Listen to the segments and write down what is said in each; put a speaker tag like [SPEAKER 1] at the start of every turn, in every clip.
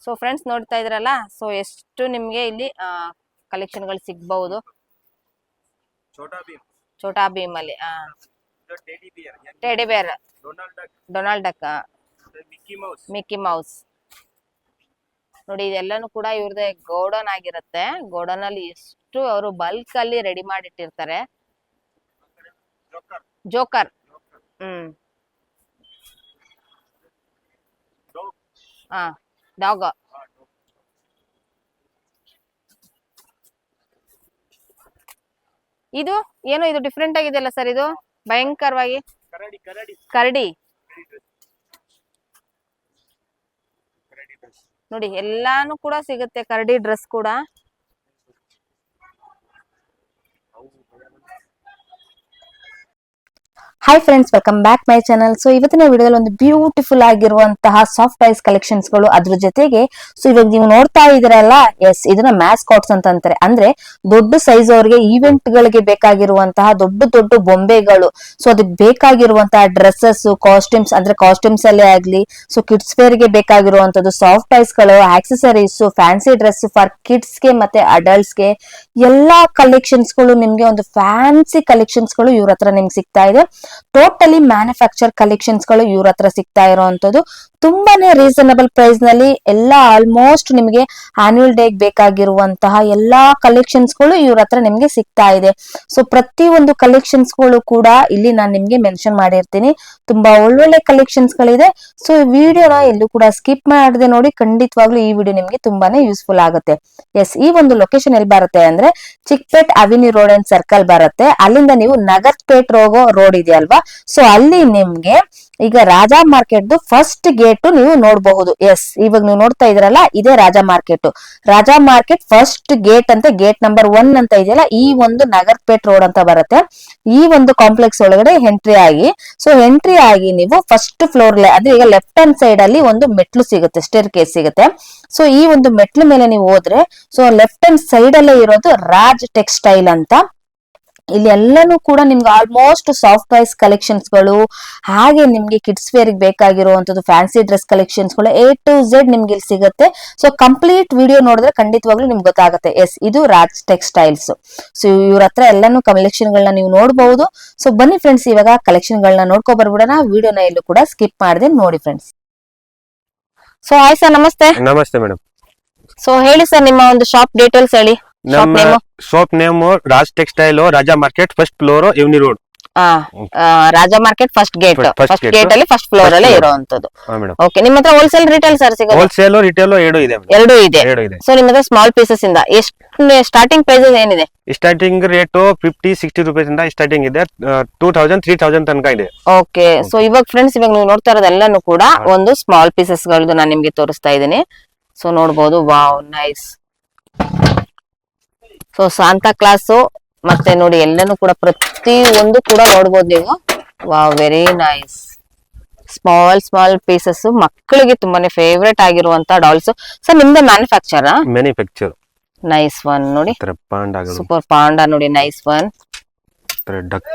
[SPEAKER 1] So friends ನೋಡ್ತಾ ಇದ್ರಲ್ಲ, so ಎಷ್ಟು ನಿಮ್ಗೆ ಇಲ್ಲಿ ಕಲೆಕ್ಷನ್ ಗಳು ಸಿಗಬಹುದು. ಛೋಟಾ ಭೀಮ್ ಅಲ್ಲಿ ಟೆಡಿ ಬೇರ್, ಡೊನಾಲ್ಡ್ ಡಕ್, ಮಿಕ್ಕಿ ಮೌಸ್ ನೋಡಿ. ಇದೆಲ್ಲಾನು ಕೂಡ ಇವ್ರದೇ ಗೋಡನ್ ಆಗಿರುತ್ತೆ. ಗೋಡನ್ ಅಲ್ಲಿ ಎಷ್ಟು ಅವರು ಬಲ್ಕ್ ಅಲ್ಲಿ ರೆಡಿ ಮಾಡಿಟ್ಟಿರ್ತಾರೆ. Joker, dog. ಇದು ಏನೋ ಇದು ಡಿಫ್ರೆಂಟ್ ಆಗಿದೆಯಲ್ಲ ಸರ್, ಇದು ಭಯಂಕರವಾಗಿ ಕರಡಿ ನೋಡಿ. ಎಲ್ಲಾನು ಕೂಡ ಸಿಗುತ್ತೆ, ಕರಡಿ ಡ್ರೆಸ್ ಕೂಡ.
[SPEAKER 2] Hi friends, welcome back my channel. So ಇವತ್ತಿನ ವಿಡಿಯೋದಲ್ಲಿ ಒಂದು ಬ್ಯೂಟಿಫುಲ್ ಆಗಿರುವಂತಹ ಸಾಫ್ಟ್ ಟೈಸ್ ಕಲೆಕ್ಷನ್ಸ್ ಗಳು, ಅದ್ರ ಜೊತೆಗೆ ಸೊ ಇವಾಗ ನೀವು ನೋಡ್ತಾ ಇದೀರಲ್ಲ, ಎಸ್ ಇದನ್ನ ಮ್ಯಾಸ್ಕಾಟ್ಸ್ ಅಂತ ಅಂತಾರೆ. ಅಂದ್ರೆ ದೊಡ್ಡ ಸೈಜ್ ಅವರಿಗೆ ಈವೆಂಟ್ ಗಳಿಗೆ ಬೇಕಾಗಿರುವಂತಹ ದೊಡ್ಡ ದೊಡ್ಡ ಬೊಂಬೆಗಳು. ಸೊ ಅದಕ್ಕೆ ಬೇಕಾಗಿರುವಂತಹ ಡ್ರೆಸ್ಸಸ್, ಕಾಸ್ಟ್ಯೂಮ್ಸ್, ಅಂದ್ರೆ ಕಾಸ್ಟ್ಯೂಮ್ಸ್ ಅಲ್ಲೇ ಆಗ್ಲಿ, ಸೊ ಕಿಡ್ಸ್ ವೇರ್ ಗೆ ಬೇಕಾಗಿರುವಂತದ್ದು ಸಾಫ್ಟ್ ಟೈಸ್ ಗಳು, accessories, fancy dress for kids ಗೆ ಮತ್ತೆ ಅಡಲ್ಟ್ಸ್ ಗೆ ಎಲ್ಲಾ ಕಲೆಕ್ಷನ್ಸ್ ಗಳು, ನಿಮ್ಗೆ ಒಂದು ಫ್ಯಾನ್ಸಿ ಕಲೆಕ್ಷನ್ಸ್ ಗಳು ಇವ್ರ ಹತ್ರ ನಿಮ್ಗೆ ಸಿಗ್ತಾ ಇದೆ. ಟೋಟಲಿ ಮ್ಯಾನುಫ್ಯಾಕ್ಚರ್ ಕಲೆಕ್ಷನ್ಸ್ ಗಳು ಇವ್ರ ಹತ್ರ ಸಿಗ್ತಾ ಇರುವಂತದ್ದು. ತುಂಬಾನೇ ರೀಸನಬಲ್ ಪ್ರೈಸ್ ನಲ್ಲಿ ಎಲ್ಲಾ ಆಲ್ಮೋಸ್ಟ್ ನಿಮಗೆ ಆನ್ಯುವಲ್ ಡೇ ಬೇಕಾಗಿರುವಂತಹ ಎಲ್ಲಾ ಕಲೆಕ್ಷನ್ಸ್ ಗಳು ಇವ್ರ ಹತ್ರ ನಿಮ್ಗೆ ಸಿಗ್ತಾ ಇದೆ. ಸೊ ಪ್ರತಿ ಒಂದು ಕಲೆಕ್ಷನ್ಸ್ ಗಳು ಕೂಡ ಇಲ್ಲಿ ನಾನು ನಿಮ್ಗೆ ಮೆನ್ಷನ್ ಮಾಡಿರ್ತೀನಿ. ತುಂಬಾ ಒಳ್ಳೊಳ್ಳೆ ಕಲೆಕ್ಷನ್ಸ್ ಗಳಿದೆ. ಸೊ ವಿಡಿಯೋನ ಎಲ್ಲೂ ಕೂಡ ಸ್ಕಿಪ್ ಮಾಡದೆ ನೋಡಿ. ಖಂಡಿತವಾಗ್ಲೂ ಈ ವಿಡಿಯೋ ನಿಮ್ಗೆ ತುಂಬಾನೇ ಯೂಸ್ಫುಲ್ ಆಗುತ್ತೆ. ಎಸ್, ಈ ಒಂದು ಲೊಕೇಶನ್ ಎಲ್ಲಿ ಬರುತ್ತೆ ಅಂದ್ರೆ Chickpet avenue road and circle ಬರುತ್ತೆ. ಅಲ್ಲಿಂದ ನೀವು ನಗರ್ಪೇಟ್ ಹೋಗೋ ರೋಡ್ ಇದೆಯಲ್ವಾ, ಸೊ ಅಲ್ಲಿ ನಿಮ್ಗೆ ಈಗ ರಾಜಾ ಮಾರ್ಕೆಟ್ ಫಸ್ಟ್ ಗೇಟ್ ನೀವು ನೋಡಬಹುದು. ಎಸ್, ಇವಾಗ ನೀವು ನೋಡ್ತಾ ಇದ್ರಲ್ಲ, ಇದೇ Raja market. Raja market first gate ಅಂತ, ಗೇಟ್ ನಂಬರ್ 1 ಅಂತ ಇದೆಯಲ್ಲ, ಈ ಒಂದು ನಗರ್ಪೇಟ್ ರೋಡ್ ಅಂತ ಬರುತ್ತೆ. ಈ ಒಂದು ಕಾಂಪ್ಲೆಕ್ಸ್ ಒಳಗಡೆ ಎಂಟ್ರಿ ಆಗಿ, ಸೊ ಎಂಟ್ರಿ ಆಗಿ ನೀವು ಫಸ್ಟ್ ಫ್ಲೋರ್ ಅಂದ್ರೆ ಈಗ ಲೆಫ್ಟ್ ಹ್ಯಾಂಡ್ ಸೈಡ್ ಅಲ್ಲಿ ಒಂದು ಮೆಟ್ಲು ಸಿಗುತ್ತೆ, ಸ್ಟೇರ್ ಕೇಸ್ ಸಿಗುತ್ತೆ. ಸೊ ಈ ಒಂದು ಮೆಟ್ಲು ಮೇಲೆ ನೀವು ಹೋದ್ರೆ, ಸೊ ಲೆಫ್ಟ್ ಹ್ಯಾಂಡ್ ಸೈಡ್ ಅಲ್ಲೇ ಇರೋದು ರಾಜ್ ಟೆಕ್ಸ್ಟೈಲ್ ಅಂತ. ಇಲ್ಲಿ ಎಲ್ಲಾನು ಕೂಡ ನಿಮ್ಗೆ ಆಲ್ಮೋಸ್ಟ್ ಸಾಫ್ಟ್ ಟೈಸ್ ಕಲೆಕ್ಷನ್ಸ್ ಗಳು, ಹಾಗೆ ನಿಮ್ಗೆ ಕಿಡ್ಸ್ ವೇರ್ ಬೇಕಾಗಿರುವಂತದ್ದು ಫ್ಯಾನ್ಸಿ ಡ್ರೆಸ್ ಕಲೆಕ್ಷನ್ಸ್ ಗಳು A to Z ನಿಮ್ಗೆ ಇಲ್ಲಿ ಸಿಗುತ್ತೆ. ಸೊ ಕಂಪ್ಲೀಟ್ ವಿಡಿಯೋ ನೋಡಿದ್ರೆ ಖಂಡಿತವಾಗ್ಲೂ ನಿಮ್ಗೆ ಗೊತ್ತಾಗುತ್ತೆ. ಎಸ್, ಇದು ರಾಜ್ ಟೆಕ್ಸ್ಟೈಲ್ಸ್. ಸೊ ಇವ್ರ ಹತ್ರ ಎಲ್ಲಾನು ಕಲೆಕ್ಷನ್ ಗಳನ್ನ ನೀವು ನೋಡಬಹುದು. ಸೊ ಬನ್ನಿ ಫ್ರೆಂಡ್ಸ್, ಇವಾಗ ಕಲೆಕ್ಷನ್ ಗಳನ್ನ ನೋಡ್ಕೊ ಬರ್ಬಿಡೋಣ. ವಿಡಿಯೋನ ಎಲ್ಲೂ ಕೂಡ ಸ್ಕಿಪ್ ಮಾಡದೆ ನೋಡಿ ಫ್ರೆಂಡ್ಸ್.
[SPEAKER 1] ಸೊ ಹಾಯ್ ಸರ್, ನಮಸ್ತೆ.
[SPEAKER 3] ನಮಸ್ತೆ ಮೇಡಮ್.
[SPEAKER 1] ಸೊ ಹೇಳಿ ಸರ್, ನಿಮ್ಮ ಒಂದು ಶಾಪ್ ಡೀಟೇಲ್ಸ್ ಹೇಳಿ.
[SPEAKER 3] ನಮ್ಮ shop name Raj textile, Raja market, first floor, avenue road.
[SPEAKER 1] Raja market first gate ಅಲ್ಲಿ ಫಸ್ಟ್ ಫ್ಲೋರ್ ಅಲ್ಲೇ ಇರುವಂತದ್ದು. ಓಕೆ, ನಿಮ್ಮ ಹತ್ರ ಹೋಲ್ಸೇಲ್ ರಿಟೇಲ್ ಸರ್ ಸಿಗುತ್ತೆ?
[SPEAKER 3] ಹೋಲ್ಸೇಲ್ ರಿಟೇಲ್ ಎರಡೂ ಇದೆ.
[SPEAKER 1] ಸೊ ನಿಮ್ಮ ಹತ್ರ ಸ್ಮಾಲ್ ಪೀಸಸ್ ಇಂದ ಎಷ್ಟು ಸ್ಟಾರ್ಟಿಂಗ್ ಪ್ರೈಸಸ್ ಏನಿದೆ?
[SPEAKER 3] ಸ್ಟಾರ್ಟಿಂಗ್ ರೇಟ್ 50-60 ರೂಪೀಸ್ ಇಂದ ಸ್ಟಾರ್ಟಿಂಗ್ ಇದೆ. 2000-3000 ತನಕ ಇದೆ.
[SPEAKER 1] ಓಕೆ, ಸೊ ಇವಾಗ ಫ್ರೆಂಡ್ಸ್, ಇವಾಗ ನೀವು ನೋಡ್ತಾ ಇರೋದೆಲ್ಲಾನು ಕೂಡ ಒಂದು ಸ್ಮಾಲ್ ಪೀಸಸ್ ಗಳದ್ದು ನಾನು ನಿಮ್ಗೆ ತೋರಿಸ್ತಾ ಇದ್ದೀನಿ. ಸೊ ನೋಡ್ಬೋದು, wow nice. So Santa class ಮತ್ತೆ ನೋಡಿ ಎಲ್ಲಾನು ಕೂಡ ಪ್ರತಿ ಒಂದು ಕೂಡ ನೋಡ್ಬೋದು ನೀವು. Wow, very nice. Small pieces, ಮಕ್ಕಳಿಗೆ ತುಂಬಾನೇ ಫೇವ್ರೇಟ್ ಆಗಿರುವಂತ ಡಾಲ್ಸ್. ಸರ್ ನಿಮ್ದು ಮ್ಯಾನುಫ್ಯಾಕ್ಚರ್? ನೈಸ್ ಒನ್ ನೋಡಿ, ಸೂಪರ್ ಪಾಂಡಾ ನೋಡಿ, nice one.
[SPEAKER 3] Duck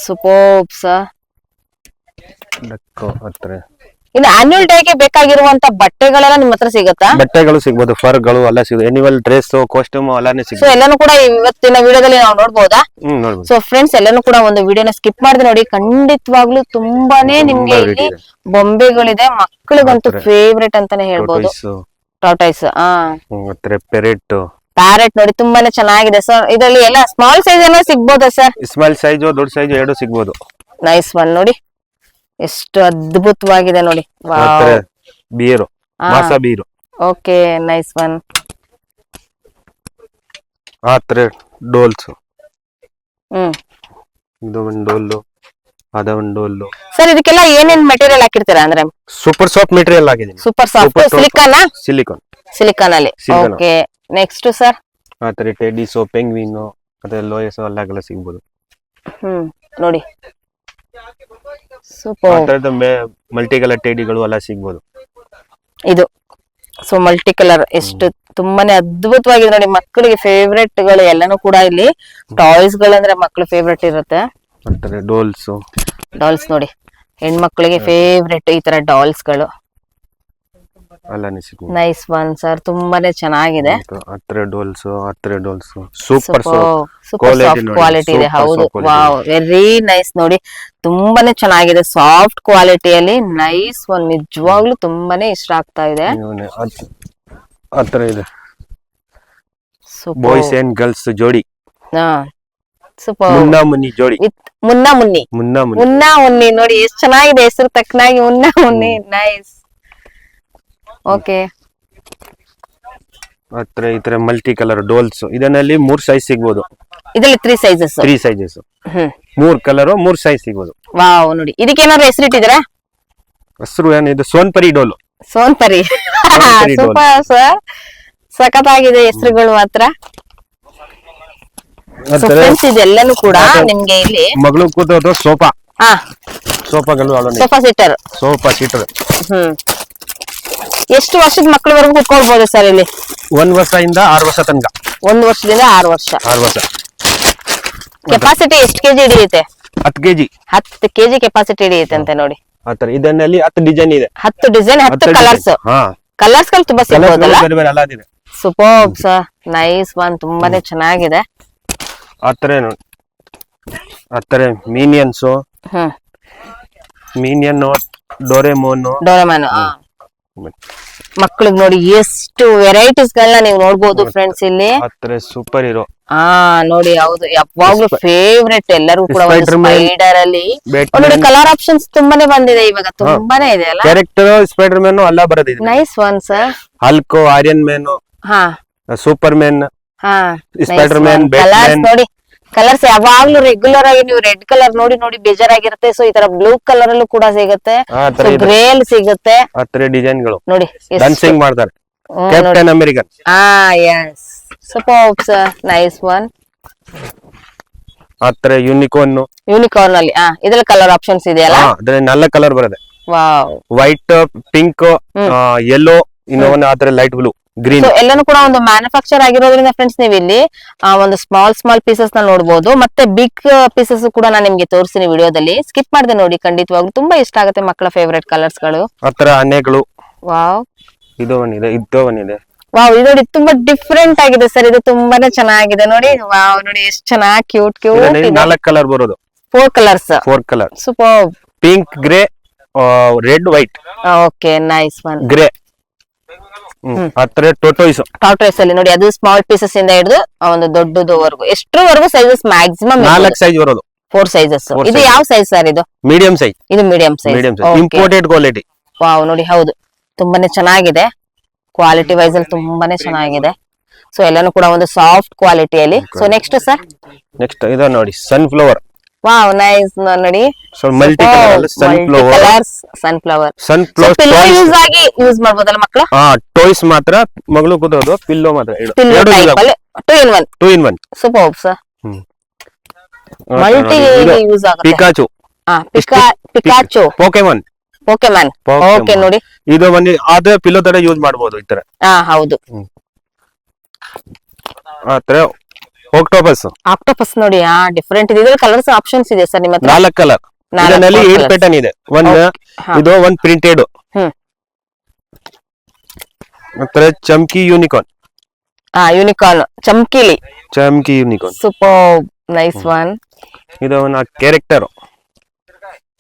[SPEAKER 1] super sir. ಇನ್ನು ಆನ್ಯುವಲ್ ಡೇಗೆ ಬೇಕಾಗಿರುವಂತ ಬಟ್ಟೆಗಳೆಲ್ಲ ನಿಮ್ಮ ಹತ್ರ ಸಿಗುತ್ತಾ?
[SPEAKER 3] ಬಟ್ಟೆಗಳು ಸಿಗಬಹುದು, ಫರ್ಗಳು ಎಲ್ಲ ಸಿಗುತ್ತೆ. ಎನ್ಯುವಲ್ ಡ್ರೆಸ್, ಕಾಸ್ಟ್ಯೂಮ್ ಎಲ್ಲಾನೇ ಸಿಗುತ್ತೆ.
[SPEAKER 1] ಸೊ ಎಲ್ಲಾನು ಕೂಡ ಇವತ್ತಿನ ವಿಡಿಯೋದಲ್ಲಿ ನಾವು ನೋಡಬಹುದಾ? ಸೊ ಫ್ರೆಂಡ್ಸ್, ಎಲ್ಲಾನು ಕೂಡ ಒಂದು ವಿಡಿಯೋನ ಸ್ಕಿಪ್ ಮಾಡದೆ ನೋಡಿ. ಖಂಡಿತವಾಗ್ಲೂ ತುಂಬಾನೇ ನಿಮ್ಗೆ ಇಲ್ಲಿ ಬೊಂಬೆಗಳಿದೆ. ಮಕ್ಕಳಿಗಂತೂ ಫೇವ್ರೇಟ್ ಅಂತಾನೆ ಹೇಳ್ಬೋದು. ಟಾರ್ಟಾಯ್ಸ್, ಪ್ಯಾರೆಟ್ ನೋಡಿ, ತುಂಬಾನೇ ಚೆನ್ನಾಗಿದೆ ಸರ್. ಇದರಲ್ಲಿ ಎಲ್ಲ ಸ್ಮಾಲ್ ಸೈಜ್ ಏನೋ ಸಿಗ್ಬೋದಾ ಸರ್?
[SPEAKER 3] ಸ್ಮಾಲ್ ಸೈಜ್, ದೊಡ್ಡ ಸೈಜ್ ಎರಡು ಸಿಗ್ಬೋದು.
[SPEAKER 1] ನೈಸ್ ಒನ್ ನೋಡಿ, ಎಷ್ಟು ಅದ್ಭುತವಾಗಿದೆ ನೋಡಿ.
[SPEAKER 3] Bear, Masha bear.
[SPEAKER 1] Okay, nice one.
[SPEAKER 3] Dolls, ಇದು ಒಂದು ಡೋಲ್, ಅದ ಒಂದು ಡೋಲ್.
[SPEAKER 1] ಸರ್ ಇದಕ್ಕೆಲ್ಲ ಏನೇನ್ ಮೆಟೀರಿಯಲ್ ಹಾಕಿರ್ತೀರಾ? ಅಂದ್ರೆ
[SPEAKER 3] ಸೂಪರ್ ಸಾಫ್ಟ್ ಮೆಟೀರಿಯಲ್ ಆಗಿದೆ.
[SPEAKER 1] ಸೂಪರ್ ಸಾಫ್ಟ್ ಸಿಲಿಕಾನ್ ಅಲ್ಲಿ. Okay, next sir?
[SPEAKER 3] ಟೆಡಿಸೋ, ಪೆಂಗ್ವಿನ್, ಮತ್ತೆ ಲೋಯಸ್ ಎಲ್ಲ ಸಿಗ್ಬೋದು.
[SPEAKER 1] ನೋಡಿ, ಸೂಪರ್.
[SPEAKER 3] ಮಲ್ಟಿ ಕಲರ್ ಟೆಡಿಗಳು ಎಲ್ಲ ಸಿಗ್ಬೋದು.
[SPEAKER 1] ಇದು ಸೊ ಮಲ್ಟಿ ಕಲರ್, ಎಷ್ಟು ತುಂಬಾನೇ ಅದ್ಭುತವಾಗಿದೆ ನೋಡಿ. ಮಕ್ಕಳಿಗೆ ಫೇವ್ರೇಟ್ ಗಳು ಎಲ್ಲಾನು ಕೂಡ ಇಲ್ಲಿ. ಟಾಯ್ಸ್ ಗಳಂದ್ರೆ ಮಕ್ಕಳು ಫೇವ್ರೇಟ್ ಇರುತ್ತೆ. ಡಾಲ್ಸ್ ನೋಡಿ, ಹೆಣ್ಮಕ್ಳಿಗೆ ಫೇವ್ರೇಟ್ ಈ ತರ ಡಾಲ್ಸ್ ಗಳು.
[SPEAKER 3] ಅಲ್ಲನೇ ಸಿಗ್ಬೋದು.
[SPEAKER 1] ನೈಸ್ ಒನ್ ಸರ್, ತುಂಬಾನೇ ಚೆನ್ನಾಗಿದೆ.
[SPEAKER 3] ಹತ್ರ doles super
[SPEAKER 1] super soft quality ಇದೆ. ಹೌದು, ವಾವ್, ವೆರಿ ನೈಸ್. ನೋಡಿ ತುಂಬಾನೇ ಚೆನ್ನಾಗಿದೆ, ಸಾಫ್ಟ್ ಕ್ವಾಲಿಟಿಯಲ್ಲಿ ನೈಸ್ ಒನ್. ನಿಜವಾಗ್ಲೂ ತುಂಬಾನೇ ಇಷ್ಟ ಆಗ್ತಾ ಇದೆ.
[SPEAKER 3] ಹತ್ರ ಇದೆ ಬಾಯ್ಸ್ ಅಂಡ್ ಗರ್ಲ್ಸ್ ಜೋಡಿ.
[SPEAKER 1] ಸೂಪರ್.
[SPEAKER 3] ಮುನ್ನಾ ಮುನ್ನಿ ಜೋಡಿ.
[SPEAKER 1] ಮುನ್ನಾ ಮುನ್ನಿ. ಮುನ್ನಾ ಮುನ್ನಿ ನೋಡಿ ಎಷ್ಟು ಚೆನ್ನಾಗಿದೆ, ಹೆಸರು ತಕ್ಕನಾಗಿ ಮುನ್ನಾ ಮುನ್ನಿ. ನೈಸ್. ಓಕೆ.
[SPEAKER 3] ಹತ್ರ ಈ ತರ ಮಲ್ಟಿ ಕಲರ್ ಡೋಲ್ಸ್. ಇದರಲ್ಲಿ 3 ಸೈಜ್ ಸಿಗ್ಬೋದು.
[SPEAKER 1] ಇದರಲ್ಲಿ 3 ಸೈಜಸ್.
[SPEAKER 3] 3 ಸೈಜಸ್. 3 ಕಲರ್ 3 ಸೈಜ್ ಸಿಗ್ಬೋದು.
[SPEAKER 1] ವಾವ್, ನೋಡಿ ಇದಕ್ಕೆ ಏನಾದ್ರು ಹೆಸರಿಟ್ಟಿದ್ದೀರಾ?
[SPEAKER 3] ಹೆಸರು ಏನಿದೆ? ಸೋನ್ಪರಿ ಡೋಲು.
[SPEAKER 1] ಸೋನ್ಪರಿ. ಸೂಪರ್ ಸರ್, ಸಖತ್ತಾಗಿದೆ ಹೆಸರುಗಳು ಮಾತ್ರ. ಫ್ರೆಂಡ್ಸ್ ಇದೆಲ್ಲನೂ ಕೂಡ ನಿಮ್ಗೆ ಇಲ್ಲಿ
[SPEAKER 3] ಮಗಳು ಕೂತೋದು ಸೋಫಾ.
[SPEAKER 1] ಹಾ,
[SPEAKER 3] ಸೋಫಾಗಳು
[SPEAKER 1] ಸೋಫಾ ಸೀಟರ್.
[SPEAKER 3] Sofa seater.
[SPEAKER 1] ಎಷ್ಟು ವರ್ಷದ ಮಕ್ಕಳವರೆಗೂ ಕುತ್ಕೊಳ್ಬಹುದು ಸರ್ ಇಲ್ಲಿ?
[SPEAKER 3] 1 ವರ್ಷದಿಂದ 6 ವರ್ಷ ತನಕ.
[SPEAKER 1] 1 ವರ್ಷದಿಂದ 6 ವರ್ಷ.
[SPEAKER 3] 6 ವರ್ಷ.
[SPEAKER 1] ಕೆಪಾಸಿಟಿ ಎಷ್ಟು ಕೆಜಿ ಹಿಡಿಯುತ್ತೆ?
[SPEAKER 3] 10 ಕೆಜಿ.
[SPEAKER 1] 10 ಕೆಜಿ ಕೆಪಾಸಿಟಿ ಹಿಡಿಯುತ್ತೆ ಅಂತ ನೋಡಿ.
[SPEAKER 3] ಆತರ ಇದರಲ್ಲಿ 10 ಡಿಸೈನ್ ಇದೆ.
[SPEAKER 1] 10 ಡಿಸೈನ್, 10 ಕಲರ್ಸ್. ಕಲರ್ಸ್ ಗಳು ತುಂಬಾ ಸಿಗ್ಬೋದಲ್ಲ? ಸೂಪರ್ ಸರ್, ನೈಸ್ ಒನ್, ತುಂಬಾನೇ ಚೆನ್ನಾಗಿದೆ.
[SPEAKER 3] ಆತರ ಮಿನಿಯನ್ಸ್, ಮಿನಿಯನ್, ಡೋರೆಮೋನ್.
[SPEAKER 1] ಮಕ್ಕಳಿಗೆ ನೋಡಿ ಎಷ್ಟು ವೆರೈಟೀಸ್ ಗಳನ್ನ ನೀವು ನೋಡ್ಬೋದು ಫ್ರೆಂಡ್ಸ್ ಇಲ್ಲಿ.
[SPEAKER 3] Super hero.
[SPEAKER 1] ನೋಡಿ, ಹೌದು, ಯಾವಾಗ್ಲೂ ಫೇವ್ರೆಟ್ ಎಲ್ಲರಿಗೂ ಕೂಡ. ಸ್ಪೈಡರ್ ಅಲ್ಲಿ ನೋಡಿ ಕಲರ್ ಆಪ್ಷನ್ಸ್ ತುಂಬಾನೇ ಬಂದಿದೆ ಇವಾಗ, ತುಂಬಾನೇ ಇದೆ ಅಲ್ಲ.
[SPEAKER 3] ಕ್ಯಾರೆಕ್ಟರ್ ಸ್ಪೈಡರ್ ಮ್ಯಾನ್ ಎಲ್ಲ ಬರೋದಿದೆ.
[SPEAKER 1] Nice one sir.
[SPEAKER 3] Hulk, Iron Man, Superman, Spider Man,
[SPEAKER 1] colours ನೋಡಿ. ಕಲರ್ಸ್ ಯಾವಾಗ್ಲೂ ರೆಗ್ಯುಲರ್ ಆಗಿ ನೀವು ರೆಡ್ ಕಲರ್ ನೋಡಿ ನೋಡಿ ಬೇಜಾರಾಗಿರುತ್ತೆ. ಸೊ ಈ ತರ ಬ್ಲೂ ಕಲರ್ ಅಲ್ಲೂ ಕೂಡ ಸಿಗುತ್ತೆ, ಗ್ರೇ ಅಲ್ಲಿ ಸಿಗುತ್ತೆ.
[SPEAKER 3] ಡಿಸೈನ್ ಗಳು
[SPEAKER 1] ನೋಡಿ
[SPEAKER 3] ಡಾನ್ಸಿಂಗ್ ಮಾಡ್ತಾರೆ. Captain American.
[SPEAKER 1] Yes, super sir, nice one.
[SPEAKER 3] ಆತರ ಯೂನಿಕಾರ್ನ್.
[SPEAKER 1] ಯೂನಿಕಾರ್ನ್ ಅಲ್ಲಿ ಇದ್ರಲ್ಲಿ ಕಲರ್ ಆಪ್ಷನ್ಸ್ ಇದೆಯಲ್ಲ?
[SPEAKER 3] ಅದ್ರಲ್ಲಿ 4 ಕಲರ್ ಬರುತ್ತೆ.
[SPEAKER 1] ವಾವ್.
[SPEAKER 3] ವೈಟ್, ಪಿಂಕ್, ಯೆಲ್ಲೋ, ಇನ್ನೊಂದು ಆತರ ಲೈಟ್ ಬ್ಲೂ, ಗ್ರೀನ್.
[SPEAKER 1] ಎಲ್ಲಾನು ಕೂಡ ಒಂದು ಮ್ಯಾನುಫ್ಯಾಕ್ಚರ್ ಆಗಿರೋದ್ರಿಂದ ಫ್ರೆಂಡ್ಸ್ ನೀವು ಇಲ್ಲಿ ಒಂದು ಸ್ಮಾಲ್ ಪೀಸಸ್ ನ ನೋಡಬಹುದು. ಮತ್ತೆ ಬಿಗ್ ಪೀಸಸ್ ಕೂಡ ನಾನು ನಿಮ್ಗೆ ತೋರಿಸ್ತೀನಿ ವಿಡಿಯೋದಲ್ಲಿ. ಸ್ಕಿಪ್ ಮಾಡದೆ ನೋಡಿ, ಖಂಡಿತವಾಗ್ಲೂ ತುಂಬಾ ಇಷ್ಟ ಆಗುತ್ತೆ. ಮಕ್ಕಳ ಫೇವರೇಟ್ ಕಲರ್ಸ್ ಗಳು.
[SPEAKER 3] ಆತರ ಆನೆಗಳು.
[SPEAKER 1] ವಾವ್.
[SPEAKER 3] ಇದು ಒಂದಿದೆ.
[SPEAKER 1] ವಾವ್, ಇದು ನೋಡಿ ತುಂಬಾ ಡಿಫ್ರೆಂಟ್ ಆಗಿದೆ ಸರ್. ಇದು ತುಂಬಾನೇ ಚೆನ್ನಾಗಿದೆ ನೋಡಿ. ವಾವ್, ನೋಡಿ ಎಷ್ಟು ಚೆನ್ನಾಗಿ ಕ್ಯೂಟ್
[SPEAKER 3] 4 ಕಲರ್ ಬರೋದು.
[SPEAKER 1] 4 colours.
[SPEAKER 3] 4 colour.
[SPEAKER 1] Super.
[SPEAKER 3] Pink, grey, red, white.
[SPEAKER 1] Okay, nice one.
[SPEAKER 3] Grey. Tortoise
[SPEAKER 1] ಅಲ್ಲಿ ನೋಡಿ, ಅದು ಸ್ಮಾಲ್ ಪೀಸಸ್ ಇಂದ ಹಿಡಿದು ಒಂದು ದೊಡ್ಡದವರೆಗೂ ಎಷ್ಟರವರೆಗೂ ಸೈಜಸ್ ಮ್ಯಾಕ್ಸಿಮಮ್
[SPEAKER 3] 4 ಸೈಜ್ ಬರೋದು.
[SPEAKER 1] 4 ಸೈಜಸ್. ಇದು ಯಾವ ಸೈಜ್ ಸರ್? ಇದು
[SPEAKER 3] ಮೀಡಿಯಂ ಸೈಜ್.
[SPEAKER 1] ಇದು medium size.
[SPEAKER 3] Imported quality.
[SPEAKER 1] Wow, ನೋಡಿ, ಹೌದು, ತುಂಬಾನೇ ಚೆನ್ನಾಗಿದೆ. ಕ್ವಾಲಿಟಿ ವೈಸ್ ಅಲ್ಲಿ ತುಂಬಾನೇ ಚೆನ್ನಾಗಿದೆ. ಸೊ ಎಲ್ಲಾನು ಕೂಡ ಒಂದು ಸಾಫ್ಟ್ ಕ್ವಾಲಿಟಿಯಲ್ಲಿ. So next sir?
[SPEAKER 3] ನೆಕ್ಸ್ಟ್ ಇದು ನೋಡಿ, ಸನ್ಫ್ಲವರ್.
[SPEAKER 1] Wow, nice. ನೋಡಿ
[SPEAKER 3] ಮಲ್ಟಿ ಕಲರ್
[SPEAKER 1] ಸನ್ಫ್ಲವರ್.
[SPEAKER 3] ಯೂಸ್
[SPEAKER 1] ಆಗಿ ಯೂಸ್ ಮಾಡಬಹುದಲ್ಲ ಮಕ್ಕಳು?
[SPEAKER 3] ಟಾಯ್ಸ್ ಮಾತ್ರ ಮಗಳು ಕೂತೋದು, ಪಿಲ್ಲೋ ಮಾತ್ರ.
[SPEAKER 1] 2 in 1. Super sir. Multi use ಆಗುತ್ತೆ.
[SPEAKER 3] ಪಿಕಾಚು.
[SPEAKER 1] ಪಿಕಾಚು.
[SPEAKER 3] ಪೋಕೆಮಾನ್.
[SPEAKER 1] ಓಕೆ, ನೋಡಿ
[SPEAKER 3] ಇದು ಒಂದು ಅದೇ ಪಿಲ್ಲೋ ತರ ಯೂಸ್ ಮಾಡಬಹುದು ಈ ತರ.
[SPEAKER 1] ಹೌದು.
[SPEAKER 3] ಆತರ ಆಕ್ಟೋಪಸ್
[SPEAKER 1] ನೋಡಿ, ಡಿಫರೆಂಟ್ ಇದೆ. ಕಲರ್ಸ್ ಆಪ್ಷನ್ಸ್ ಇದೆ ಸರ್ ನಿಮ್ಮ ಹತ್ರ?
[SPEAKER 3] 4 ಕಲರ್. ಇದರಲ್ಲಿ 8 ಪ್ಯಾಟರ್ನ್ ಇದೆ. ಇದು ಒಂದು ಪ್ರಿಂಟೆಡ್. ಆತರ ಚಮ್ಕಿ ಯೂನಿಕಾರ್ನ್.
[SPEAKER 1] ಯೂನಿಕಾರ್ನ್, ಚಮ್ಕಿ
[SPEAKER 3] ಯೂನಿಕಾರ್ನ್.
[SPEAKER 1] Super, nice one.
[SPEAKER 3] ಇದು ಒಂದು ಕ್ಯಾರೆಕ್ಟರ್.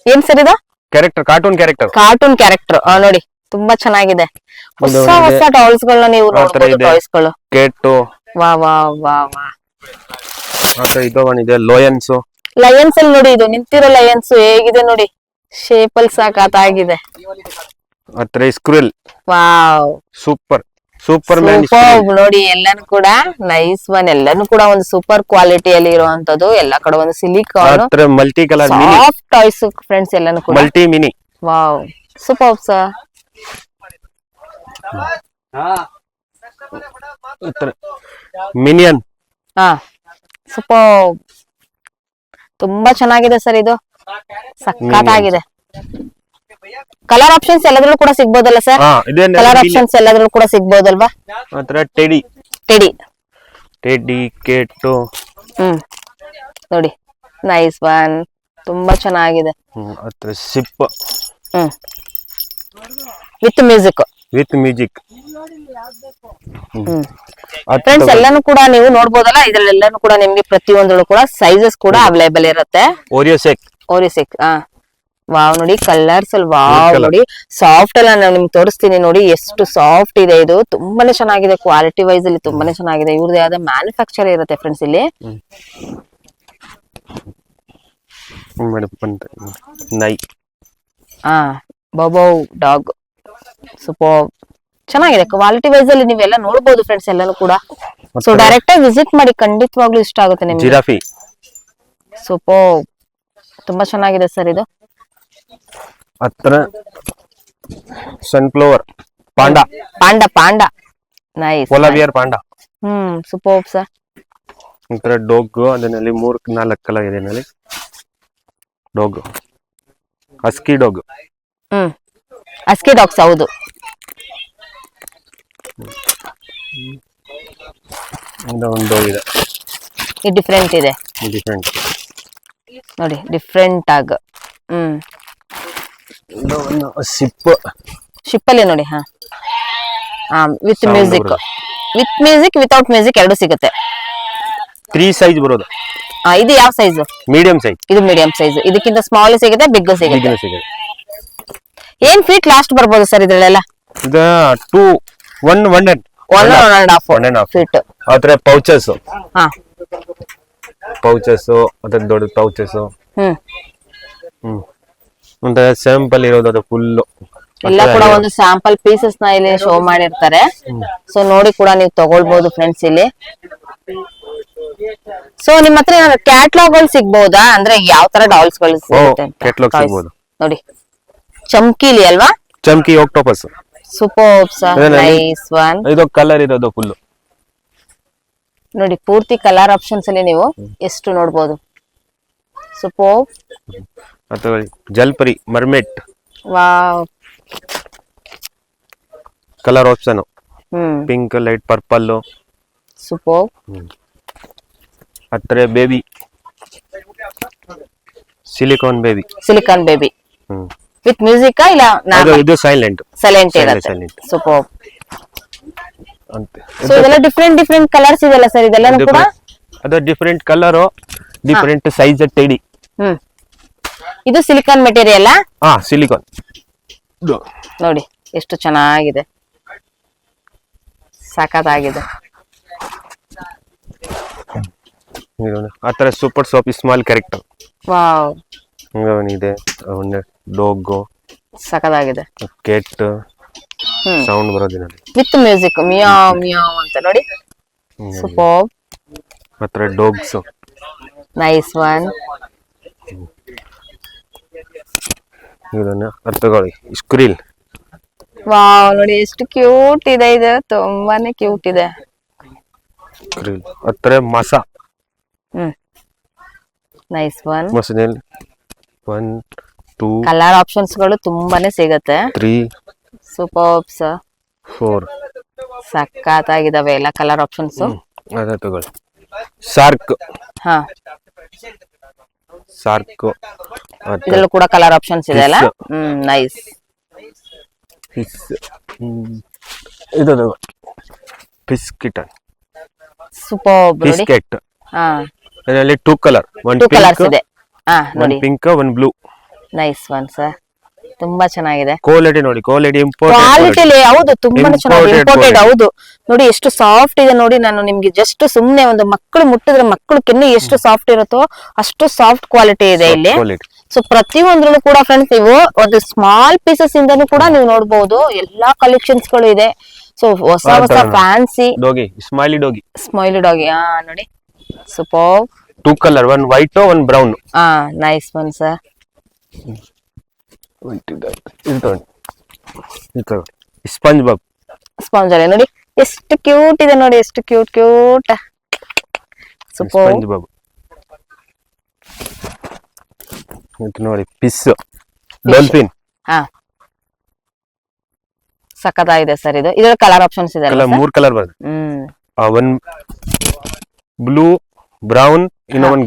[SPEAKER 1] ಏನ್ ಸರ್ ಇದು?
[SPEAKER 3] Cartoon
[SPEAKER 1] character. ನೋಡಿ ತುಂಬಾ ಚೆನ್ನಾಗಿದೆ. ಹೊಸ ಟಾಯ್ಸ್ ಗಳನ್ನ ನೀವು ನೋಡಬಹುದು. ಟಾಯ್ಸ್ ಗಳು
[SPEAKER 3] ಕೇಟು.
[SPEAKER 1] ವಾ ವಾ ವಾ ವಾ.
[SPEAKER 3] ಇದು ಒಂದಿದೆ ಲಯನ್ಸ್.
[SPEAKER 1] ಅಲ್ಲಿ ನೋಡಿ, ಇದು ನಿಂತಿರೋ ಲಯನ್ಸ್ ಹೇಗಿದೆ ನೋಡಿ, ಶೇಪ್ ಅಲ್ಲಿ ಸಾಕಾಗಿದೆ.
[SPEAKER 3] ಸ್ಕ್ರಿಲ್.
[SPEAKER 1] Wow,
[SPEAKER 3] Superman.
[SPEAKER 1] ನೋಡಿ ಎಲ್ಲಾನು ಕೂಡ ನೈಸ್ ಒನ್. ಎಲ್ಲಾನು ಕೂಡ ಒಂದು ಸೂಪರ್ ಕ್ವಾಲಿಟಿಯಲ್ಲಿ ಇರುವಂತದ್ದು. ಎಲ್ಲಾ ಕಡೆ ಒಂದು silicone,
[SPEAKER 3] multi colour
[SPEAKER 1] soft toys friends. ಎಲ್ಲಾನು ಕೂಡ
[SPEAKER 3] multi mini.
[SPEAKER 1] Wow, super sir.
[SPEAKER 3] Minion.
[SPEAKER 1] Super, ತುಂಬಾ ಚೆನ್ನಾಗಿದೆ ಸರ್. ಇದು ಸಖತ್ತಾಗಿದೆ. ಕಲರ್ ಆಪ್ಷನ್ಸ್ ಎಲ್ಲದ್ರಲ್ಲೂ ಕೂಡ ಸಿಗ್ಬೋದಲ್ಲ ಸರ್? ಕಲರ್ ಆಪ್ಷನ್ಸ್ ಎಲ್ಲದ್ರಲ್ಲೂ ಕೂಡ ಸಿಗ್ಬೋದಲ್ವಾ?
[SPEAKER 3] ಟೆಡಿ, ಕೇಟು.
[SPEAKER 1] ನೋಡಿ, ನೈಸ್ ಒನ್, ತುಂಬಾ ಚೆನ್ನಾಗಿದೆ.
[SPEAKER 3] ಸಿಪ್
[SPEAKER 1] with music.
[SPEAKER 3] With music.
[SPEAKER 1] Friends ಎಲ್ಲಾನು ಕೂಡ ನೀವು ನೋಡ್ಬೋದಲ್ಲ, ಇದ್ರಲ್ಲೆಲ್ಲಾನು ಕೂಡ ನಿಮ್ಗೆ ಪ್ರತಿಯೊಂದರಲ್ಲೂ ಕೂಡ ಸೈಜಸ್ ಕೂಡ ಅವೈಲೇಬಲ್ ಇರುತ್ತೆ.
[SPEAKER 3] ಓರಿಯೋ ಸೆಕ್.
[SPEAKER 1] ಓರಿಸಿಕ್ ವಾವ್ ನೋಡಿ ಕಲರ್ಸ್ ಅಲ್ಲಿ ವಾವ್
[SPEAKER 3] colour.
[SPEAKER 1] ನೋಡಿ ಸಾಫ್ಟ್ ಎಲ್ಲ ನಾನು ನಿಮ್ಗೆ ತೋರಿಸ್ತೀನಿ ನೋಡಿ ಎಷ್ಟು ಸಾಫ್ಟ್ ಇದೆ. ಇದು ತುಂಬಾನೇ ಚೆನ್ನಾಗಿದೆ, ಕ್ವಾಲಿಟಿ ವೈಸ್ ಅಲ್ಲಿ ತುಂಬಾನೇ ಚೆನ್ನಾಗಿದೆ. ಇವ್ರದ್ದು ಯಾವ್ದು ಮ್ಯಾನುಫ್ಯಾಕ್ಚರ್ ಇರುತ್ತೆ ಫ್ರೆಂಡ್ಸ್ ಇಲ್ಲಿ.
[SPEAKER 3] ನೈ
[SPEAKER 1] ಬೌಬೌ ಡಾಗ್ ಸೂಪರ್ ಚೆನ್ನಾಗಿದೆ, ಕ್ವಾಲಿಟಿ ವೈಸ್ ಅಲ್ಲಿ ನೀವೆಲ್ಲ ನೋಡ್ಬೋದು ಫ್ರೆಂಡ್ಸ್ ಎಲ್ಲಾನು ಕೂಡ. ಸೊ ಡೈರೆಕ್ಟ್ ಆಗಿ ವಿಸಿಟ್ ಮಾಡಿ, ಖಂಡಿತವಾಗ್ಲೂ ಇಷ್ಟ ಆಗುತ್ತೆ ನಿಮ್ಗೆ.
[SPEAKER 3] ಜಿರಾಫಿ.
[SPEAKER 1] ಸೂಪರ್ ತುಂಬಾ ಚೆನ್ನಾಗಿದೆ ಸರ್ ಇದು.
[SPEAKER 3] ಹತ್ರ sunflower panda.
[SPEAKER 1] Panda nice.
[SPEAKER 3] Polar beer panda.
[SPEAKER 1] Super sir.
[SPEAKER 3] ಒಂಥರ ಡಾಗ್, ಅದರಲ್ಲಿ 3-4 ಕಲರ್ ಇದೆ. ಇದರಲ್ಲಿ ಡಾಗ್, ಹಸ್ಕಿ ಡಾಗ್.
[SPEAKER 1] ಅಸ್ಕಿ ಡಾಗ್ಸ್ ಹೌದು.
[SPEAKER 3] ಒಂದು ಡಾಗ್ ಇದೆ,
[SPEAKER 1] ಇದು ಡಿಫ್ರೆಂಟ್ ಇದೆ
[SPEAKER 3] ಡಿಫ್ರೆಂಟ್
[SPEAKER 1] ನೋಡಿ, ಡಿಫ್ರೆಂಟ್ ಆಗ. ಶಿಪ್ ಅಲ್ಲಿ ನೋಡಿ. ವಿತ್
[SPEAKER 3] Sound
[SPEAKER 1] ಮ್ಯೂಸಿಕ್,
[SPEAKER 3] ಬರೋದು.
[SPEAKER 1] ವಿತ್ ಮ್ಯೂಸಿಕ್ ವಿತೌಟ್ ಮ್ಯೂಸಿಕ್ ಎರಡು ಸಿಗುತ್ತೆ.
[SPEAKER 3] 3 ಸೈಜ್ ಬರೋದು.
[SPEAKER 1] ಇದು ಯಾವ ಸೈಜ್?
[SPEAKER 3] Medium size.
[SPEAKER 1] ಇದು ಮೀಡಿಯಂ ಸೈಜ್. ಇದಕ್ಕಿಂತ ಸ್ಮಾಲ್ ಸಿಗುತ್ತೆ, ಬಿಗ್ ಸಿಗುತ್ತೆ.
[SPEAKER 3] ಬಿಗ್ನ ಸಿಗುತ್ತೆ.
[SPEAKER 1] ಏನ್ ಫೀಟ್ ಲಾಸ್ಟ್ ಬರ್ಬೋದು ಸರ್ ಇದ್ರಲ್ಲೆಲ್ಲ?
[SPEAKER 3] ಇದು 1.5
[SPEAKER 1] 1.5 ಫೀಟ್.
[SPEAKER 3] ಆತರ ಪೌಚಸ್,
[SPEAKER 1] ಹಾ
[SPEAKER 3] ಪೌಚಸ್ ಅದ್ರ ದೊಡ್ಡ ಪೌಚಸ್. ಒಂಥರ ಸ್ಯಾಂಪಲ್ ಇರೋದು, ಅದು ಫುಲ್
[SPEAKER 1] ಎಲ್ಲ ಕೂಡ ಒಂದು ಸ್ಯಾಂಪಲ್ ಪೀಸಸ್ ನ ಇಲ್ಲಿ ಶೋ ಮಾಡಿರ್ತಾರೆ. ಸೊ ನೋಡಿ ಕೂಡ ನೀವು ತಗೊಳ್ಬಹುದು ಫ್ರೆಂಡ್ಸ್ ಇಲ್ಲಿ. ಸೊ ನಿಮ್ ಹತ್ರ ಕ್ಯಾಟ್ಲಾಗ್ ಗಳು ಸಿಗ್ಬಹುದಾ? ಅಂದ್ರೆ ಯಾವ ತರ ಡಾಲ್ಸ್ ಗಳು ಸಿಗುತ್ತೆ ಅಂತ.
[SPEAKER 3] ಕ್ಯಾಟ್ಲಾಗ್ ಸಿಗ್ಬೋದು
[SPEAKER 1] ನೋಡಿ, ಚಮ್ಕಿಲಿ ಅಲ್ವಾ?
[SPEAKER 3] ಚಮ್ಕಿ octopus.
[SPEAKER 1] Super sir, nice one.
[SPEAKER 3] ಇದು ಕಲರ್ ಇರೋದು ಫುಲ್
[SPEAKER 1] ನೋಡಿ, ಪೂರ್ತಿ ಕಲರ್ ಆಪ್ಷನ್ಸ್ ಅಲ್ಲಿ ನೀವು ಎಷ್ಟು ನೋಡಬಹುದು. ಸೂಪರ್.
[SPEAKER 3] ಅಥವಾ ಜಲ್ಪರಿ mermaid
[SPEAKER 1] wow,
[SPEAKER 3] colour option pink, light purple.
[SPEAKER 1] Super.
[SPEAKER 3] ಹತ್ರ baby, silicone baby.
[SPEAKER 1] Silicone baby with music ಇಲ್ಲ?
[SPEAKER 3] ಇದು ಸೈಲೆಂಟ್.
[SPEAKER 1] ಸೈಲೆಂಟ್ ಇರುತ್ತೆ.
[SPEAKER 3] Silent.
[SPEAKER 1] ಸೂಪರ್.
[SPEAKER 3] ಅಂತೆ.
[SPEAKER 1] ಸೊ ಇದೆಲ್ಲ ಡಿಫ್ರೆಂಟ್ ಕಲರ್ಸ್ ಇದೆಲ್ಲ ಸರ್, ಇದೆಲ್ಲ ಕೂಡ
[SPEAKER 3] ಅದು different colour, different size teddy.
[SPEAKER 1] ಇದು ಸಿಲಿಕಾನ್ ಮೆಟೀರಿಯಲ್.
[SPEAKER 3] ಸಿಲಿಕಾನ್
[SPEAKER 1] ನೋಡಿ ಎಷ್ಟು ಚೆನ್ನಾಗಿದೆ, ಸಖತ್ತಾಗಿದೆ.
[SPEAKER 3] ಆತರ super soft small character.
[SPEAKER 1] Wow,
[SPEAKER 3] ಇದೆ ಡಾಗ್,
[SPEAKER 1] ಸಖತ್ತಾಗಿದೆ.
[SPEAKER 3] ಕೆಟ್ ಸೌಂಡ್ ಬರೋದಿನ
[SPEAKER 1] ವಿತ್ ಮ್ಯೂಸಿಕ್ ಮಿಯಾವ್ ಮಿಯಾವ್ ಅಂತ ನೋಡಿ. ಸೂಪರ್.
[SPEAKER 3] ಹತ್ರ ಡಾಗ್ಸ್,
[SPEAKER 1] ನೈಸ್ ಒನ್.
[SPEAKER 3] ಇದನ್ನ ಅರ್ಥಗೊಳ್ಳಿ. ಸ್ಕ್ರಿಲ್.
[SPEAKER 1] ವಾವ್, ನೋಡಿ ಎಷ್ಟು ಕ್ಯೂಟ್ ಇದೆ, ಇದು ತುಂಬಾನೇ ಕ್ಯೂಟ್ ಇದೆ.
[SPEAKER 3] ಸ್ಕ್ರಿಲ್. ಹತ್ರ ಮಸ.
[SPEAKER 1] Nice one.
[SPEAKER 3] ಮಸನಲ್ಲಿ 1 2
[SPEAKER 1] ಕಲರ್ ಆಪ್ಷನ್ಸ್ ಗಳು ತುಂಬಾನೇ ಸಿಗತ್ತೆ.
[SPEAKER 3] 3
[SPEAKER 1] ಸೂಪರ್ ಸರ್,
[SPEAKER 3] 4
[SPEAKER 1] ಸಖತ್ತಾಗಿದಾವೆ ಎಲ್ಲ ಕಲರ್ ಆಪ್ಷನ್ಸ್.
[SPEAKER 3] ಅದ ತಗೊಳ್ಳಿ. ಶಾರ್ಕ್.
[SPEAKER 1] ಹಾ,
[SPEAKER 3] ಶಾರ್ಕ್
[SPEAKER 1] ಇದ್ರಲ್ಲೂ ಕೂಡ ಕಲರ್ ಆಪ್ಷನ್ಸ್ ಇದೆ ಅಲ್ಲ. ನೈಸ್.
[SPEAKER 3] ಇದು ಫಿಶ್ ಕಿಟನ್.
[SPEAKER 1] ಸೂಪರ್ ನೋಡಿ.
[SPEAKER 3] ಬಿಸ್ಕೆಟ್.
[SPEAKER 1] ಹಾ,
[SPEAKER 3] ಅದರಲ್ಲಿ 2 ಕಲರ್, 1
[SPEAKER 1] ಟೂ ಕಲರ್ಸ್
[SPEAKER 3] ಪಿಂಕ್,
[SPEAKER 1] ಇದೆ. ಹಾ ನೋಡಿ,
[SPEAKER 3] 1 pink 1 blue.
[SPEAKER 1] Nice one sir, ತುಂಬಾ ಚೆನ್ನಾಗಿದೆ.
[SPEAKER 3] ಕ್ವಾಲಿಟಿ ನೋಡಿ, ಕ್ವಾಲಿಟಿ ಇಂಪೋರ್ಟೆಡ್.
[SPEAKER 1] ಕ್ವಾಲಿಟಿ ಹೌದು, ತುಂಬಾನೇ ಚೆನ್ನಾಗಿದೆ. ಇಂಪೋರ್ಟೆಡ್ ಹೌದು. ನೋಡಿ ಎಷ್ಟು ಸಾಫ್ಟ್ ಇದೆ ನೋಡಿ. ನಾನು ನಿಮ್ಗೆ ಜಸ್ಟ್ ಸುಮ್ನೆ ಒಂದು ಮಕ್ಕಳು ಮುಟ್ಟಿದ್ರೆ ಮಕ್ಕಳು ಕೆನ್ನೆ ಎಷ್ಟು ಸಾಫ್ಟ್ ಇರುತ್ತೋ ಅಷ್ಟು ಸಾಫ್ಟ್ ಕ್ವಾಲಿಟಿ ಇದೆ ಇಲ್ಲಿ. ಸೊ ಪ್ರತಿಯೊಂದ್ರಲ್ಲೂ ಕೂಡ ಫ್ರೆಂಡ್ಸ್ ನೀವು ಒಂದು ಸ್ಮಾಲ್ ಪೀಸಸ್ ಇಂದನೂ ಕೂಡ ನೀವು ನೋಡಬಹುದು, ಎಲ್ಲಾ ಕಲೆಕ್ಷನ್ಸ್ ಗಳು ಇದೆ. ಸೊ ಹೊಸ ಫ್ಯಾನ್ಸಿ
[SPEAKER 3] ಡಾಗಿ,
[SPEAKER 1] ಸ್ಮೈಲಿ ಡಾಗಿ. ನೋಡಿ super.
[SPEAKER 3] 2 colour, 1 white 1 brown.
[SPEAKER 1] Nice one sir.
[SPEAKER 3] Sponge Bob.
[SPEAKER 1] Sponge ಅಲ್ಲಿ ನೋಡಿ ಎಷ್ಟು ಕ್ಯೂಟ್ ಇದೆ ನೋಡಿ, ಎಷ್ಟು ಕ್ಯೂಟ್ ಸೂಪರ್.
[SPEAKER 3] ಸ್ಪಂಜ್ ಬಾಬ್ ನೋಡಿ. Fish, dolphin.
[SPEAKER 1] ಸಖತ್ತಾಗಿದೆ ಸರ್ ಇದು. ಇದರ ಕಲರ್ ಆಪ್ಷನ್ಸ್ ಇದೆ ಅಲ್ಲ?
[SPEAKER 3] 3 ಕಲರ್ ಬರ್ತದೆ. 1 ಬ್ಲೂ, ಬ್ರೌನ್, ಇನ್ನೊಂದು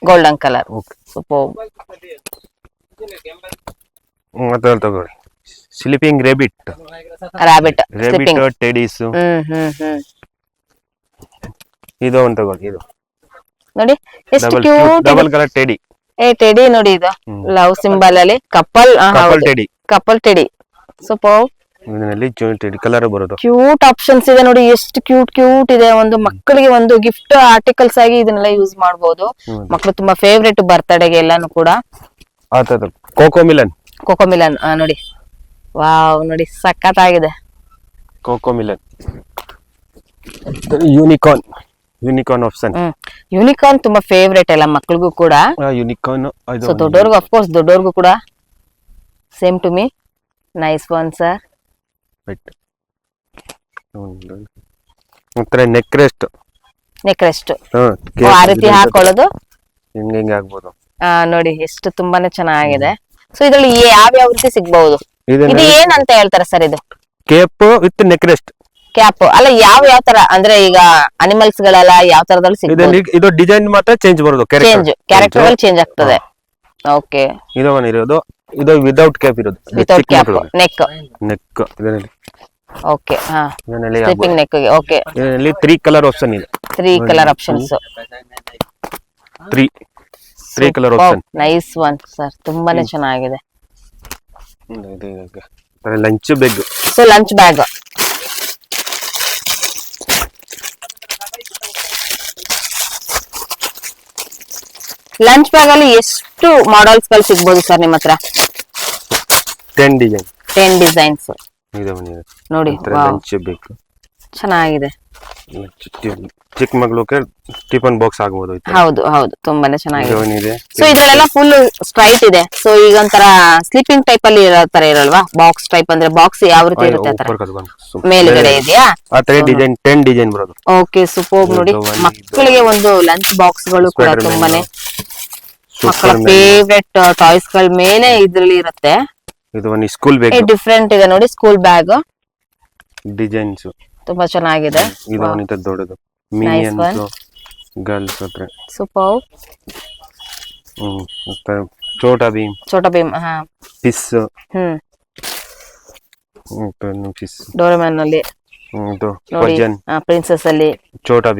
[SPEAKER 3] ಗೋಲ್ಡನ್
[SPEAKER 1] ಕಲರ್. ಸೂಪರ್.
[SPEAKER 3] ಮತ್ತೆ ತಗೊಳ್ಳಿ. Sleeping rabbit
[SPEAKER 1] rabbit sleeping.
[SPEAKER 3] Teddies
[SPEAKER 1] hmm
[SPEAKER 3] ಇದು ಒಂದು ತಗೊಳ್ಳಿ. ಇದು
[SPEAKER 1] ನೋಡಿ ಎಷ್ಟು cute
[SPEAKER 3] double colour teddy.
[SPEAKER 1] Teddy ನೋಡಿ, ಇದು ಲವ್ ಸಿಂಬಲ್ ಅಲ್ಲಿ couple
[SPEAKER 3] teddy.
[SPEAKER 1] Couple teddy. Super.
[SPEAKER 3] ಇದರಲ್ಲಿ ಟೆಡಿ ಕಲರ್ ಬರೋದು.
[SPEAKER 1] ಕ್ಯೂಟ್ ಆಪ್ಷನ್ಸ್ ಇದೆ ನೋಡಿ, ಎಷ್ಟು ಕ್ಯೂಟ್ ಇದೆ. ಒಂದು ಮಕ್ಕಳಿಗೆ ಒಂದು ಗಿಫ್ಟ್ ಆರ್ಟಿಕಲ್ಸ್ ಆಗಿ ಇದನ್ನೆಲ್ಲ ಯೂಸ್ ಮಾಡಬಹುದು. ಮಕ್ಕಳು ತುಂಬಾ ಫೇವ್ರೇಟ್ ಬರ್ತಡೆಗೆ ಎಲ್ಲಾನು ಕೂಡ.
[SPEAKER 3] ಕೋಕೋಮಿಲನ್.
[SPEAKER 1] ಕೋಕೋಮಿಲನ್ ನೋಡಿ, ವಾವ್ ನೋಡಿ ಸಖತ್ತಾಗಿದೆ.
[SPEAKER 3] ಕೋಕೋಮಿಲನ್. Unicorn option.
[SPEAKER 1] ಯೂನಿಕಾರ್ನ್ ತುಂಬಾ ಫೇವ್ರೇಟ್ ಎಲ್ಲ ಮಕ್ಕಳಿಗೂ ಕೂಡ.
[SPEAKER 3] ಯೂನಿಕಾರ್ನ್.
[SPEAKER 1] ಸೊ ದೊಡ್ಡವ್ರಿಗೂ ಅಫ್ಕೋರ್ಸ್ ದೊಡ್ಡವ್ರಿಗೂ ಕೂಡ. Same to me. Nice one sir.
[SPEAKER 3] Neck rest.
[SPEAKER 1] ಆ ರೀತಿ ಹಾಕೊಳ್ಳೋದು
[SPEAKER 3] ಹಿಂಗೆ ಆಗ್ಬೋದು.
[SPEAKER 1] ನೋಡಿ ಎಷ್ಟು ತುಂಬಾನೇ ಚೆನ್ನಾಗಿದೆ. ಸೊ ಇದ್ರಲ್ಲಿ ಯಾವ ರೀತಿ ಸಿಗ್ಬಹುದು? ಇದು ಏನಂತ ಹೇಳ್ತಾರೆ ಸರ್? ಇದು
[SPEAKER 3] Cape with neck rest.
[SPEAKER 1] Cap ಅಲ್ಲ, ಯಾವ ತರ ಅಂದ್ರೆ ಈಗ ಅನಿಮಲ್ಸ್ ಗಳೆಲ್ಲ ಯಾವ ತರದಲ್ಲಿ ಸಿಗ್ಬಹುದು?
[SPEAKER 3] ಇದು ಡಿಸೈನ್ ಮಾತ್ರ ಚೇಂಜ್ ಬರೋದು.
[SPEAKER 1] ಕ್ಯಾರೆಕ್ಟರ್ ಚೇಂಜ್ ಆಗ್ತದೆ. ಓಕೆ.
[SPEAKER 3] ಇದು ಇರೋದು. ಇದು ವಿದೌಟ್ ಕ್ಯಾಪ್ ಇರೋದು.
[SPEAKER 1] Without cap. ನೆಕ್
[SPEAKER 3] ಇದರಲ್ಲಿ.
[SPEAKER 1] ಓಕೆ. ಹಾ, ಸ್ಲೀಪಿಂಗ್ ನೆಕ್ ಗೆ. ಓಕೆ.
[SPEAKER 3] ಇದರಲ್ಲಿ 3 ಕಲರ್ ಆಪ್ಷನ್ ಇದೆ.
[SPEAKER 1] 3 colour options.
[SPEAKER 3] 3 colour option.
[SPEAKER 1] Nice one sir, ತುಂಬಾನೇ ಚೆನ್ನಾಗಿದೆ.
[SPEAKER 3] Lunch bag.
[SPEAKER 1] So lunch bag. Lunch bag ಅಲ್ಲಿ ಎಷ್ಟು ಮಾಡೆಲ್ಸ್ ಗಳು ಸಿಗ್ಬೋದು ಸರ್ ನಿಮ್ಮ ಹತ್ರ? 10 ಡಿಸೈನ್ಸ್ ನೋಡಿ.
[SPEAKER 3] ಲಂಚ್ ಬ್ಯಾಗ್
[SPEAKER 1] ಚೆನ್ನಾಗಿದೆ.
[SPEAKER 3] ಚಿಕ್ಕ ಮಗಳಿಗೆ ಟಿಫನ್ ಬಾಕ್ಸ್ ಆಗ್ಬೋದು.
[SPEAKER 1] ಹೌದು ಹೌದು, ತುಂಬಾನೇ ಚೆನ್ನಾಗಿದೆ. ಸೊ ಇದ್ರಲ್ಲೆಲ್ಲ ಫುಲ್ ಸ್ಟ್ರೈಟ್ ಇದೆ. ಸೊ ಈಗ ಒಂಥರ ಸ್ಲೀಪಿಂಗ್ ಟೈಪ್ ಅಲ್ಲಿ ಇರೋ ತರ ಇರಲ್ವಾ? ಬಾಕ್ಸ್ ಟೈಪ್ ಅಂದ್ರೆ ಬಾಕ್ಸ್ ಯಾವ ರೀತಿ ಇರುತ್ತೆ ಮೇಲ್ಗಡೆ ಇದೆಯಾ?
[SPEAKER 3] ಆ ತರ ಡಿಸೈನ್ 10 ಡಿಸೈನ್ ಬರೋದು.
[SPEAKER 1] Okay, super. ನೋಡಿ ಮಕ್ಕಳಿಗೆ ಒಂದು ಲಂಚ್ ಬಾಕ್ಸ್ ಗಳು ಕೂಡ ತುಂಬಾನೇ ಮಕ್ಕಳ ಫೇವ್ರೆಟ್ ಟಾಯ್ಸ್ ಗಳ ಮೇಲೆ ಇದ್ರಲ್ಲಿ ಇರುತ್ತೆ.
[SPEAKER 3] ಇದು ಒಂದು ಸ್ಕೂಲ್ ಬ್ಯಾಗ್.
[SPEAKER 1] ಡಿಫ್ರೆಂಟ್ ಇದೆ ನೋಡಿ, ಸ್ಕೂಲ್ ಬ್ಯಾಗ್
[SPEAKER 3] ಡಿಸೈನ್ಸ್
[SPEAKER 1] ತುಂಬಾ ಚೆನ್ನಾಗಿದೆ.
[SPEAKER 3] ಇದು ಒಂದು ದೊಡ್ಡದು ಮಿನಿಯನ್ಸ್ ಗರ್ಲ್ಸ್ ಹತ್ರ.
[SPEAKER 1] ಸೂಪರ್.
[SPEAKER 3] ಚೋಟಾ ಭೀಮ್.
[SPEAKER 1] ಹಾ.
[SPEAKER 3] ಫಿಶ್. ಫಿಶ್.
[SPEAKER 1] ಡೋರೆಮಾನ್ ಅಲ್ಲಿ ನೋಡಿ, ಪ್ರಿನ್ಸೆಸ್ ಅಲ್ಲಿ, ಚೋಟಾ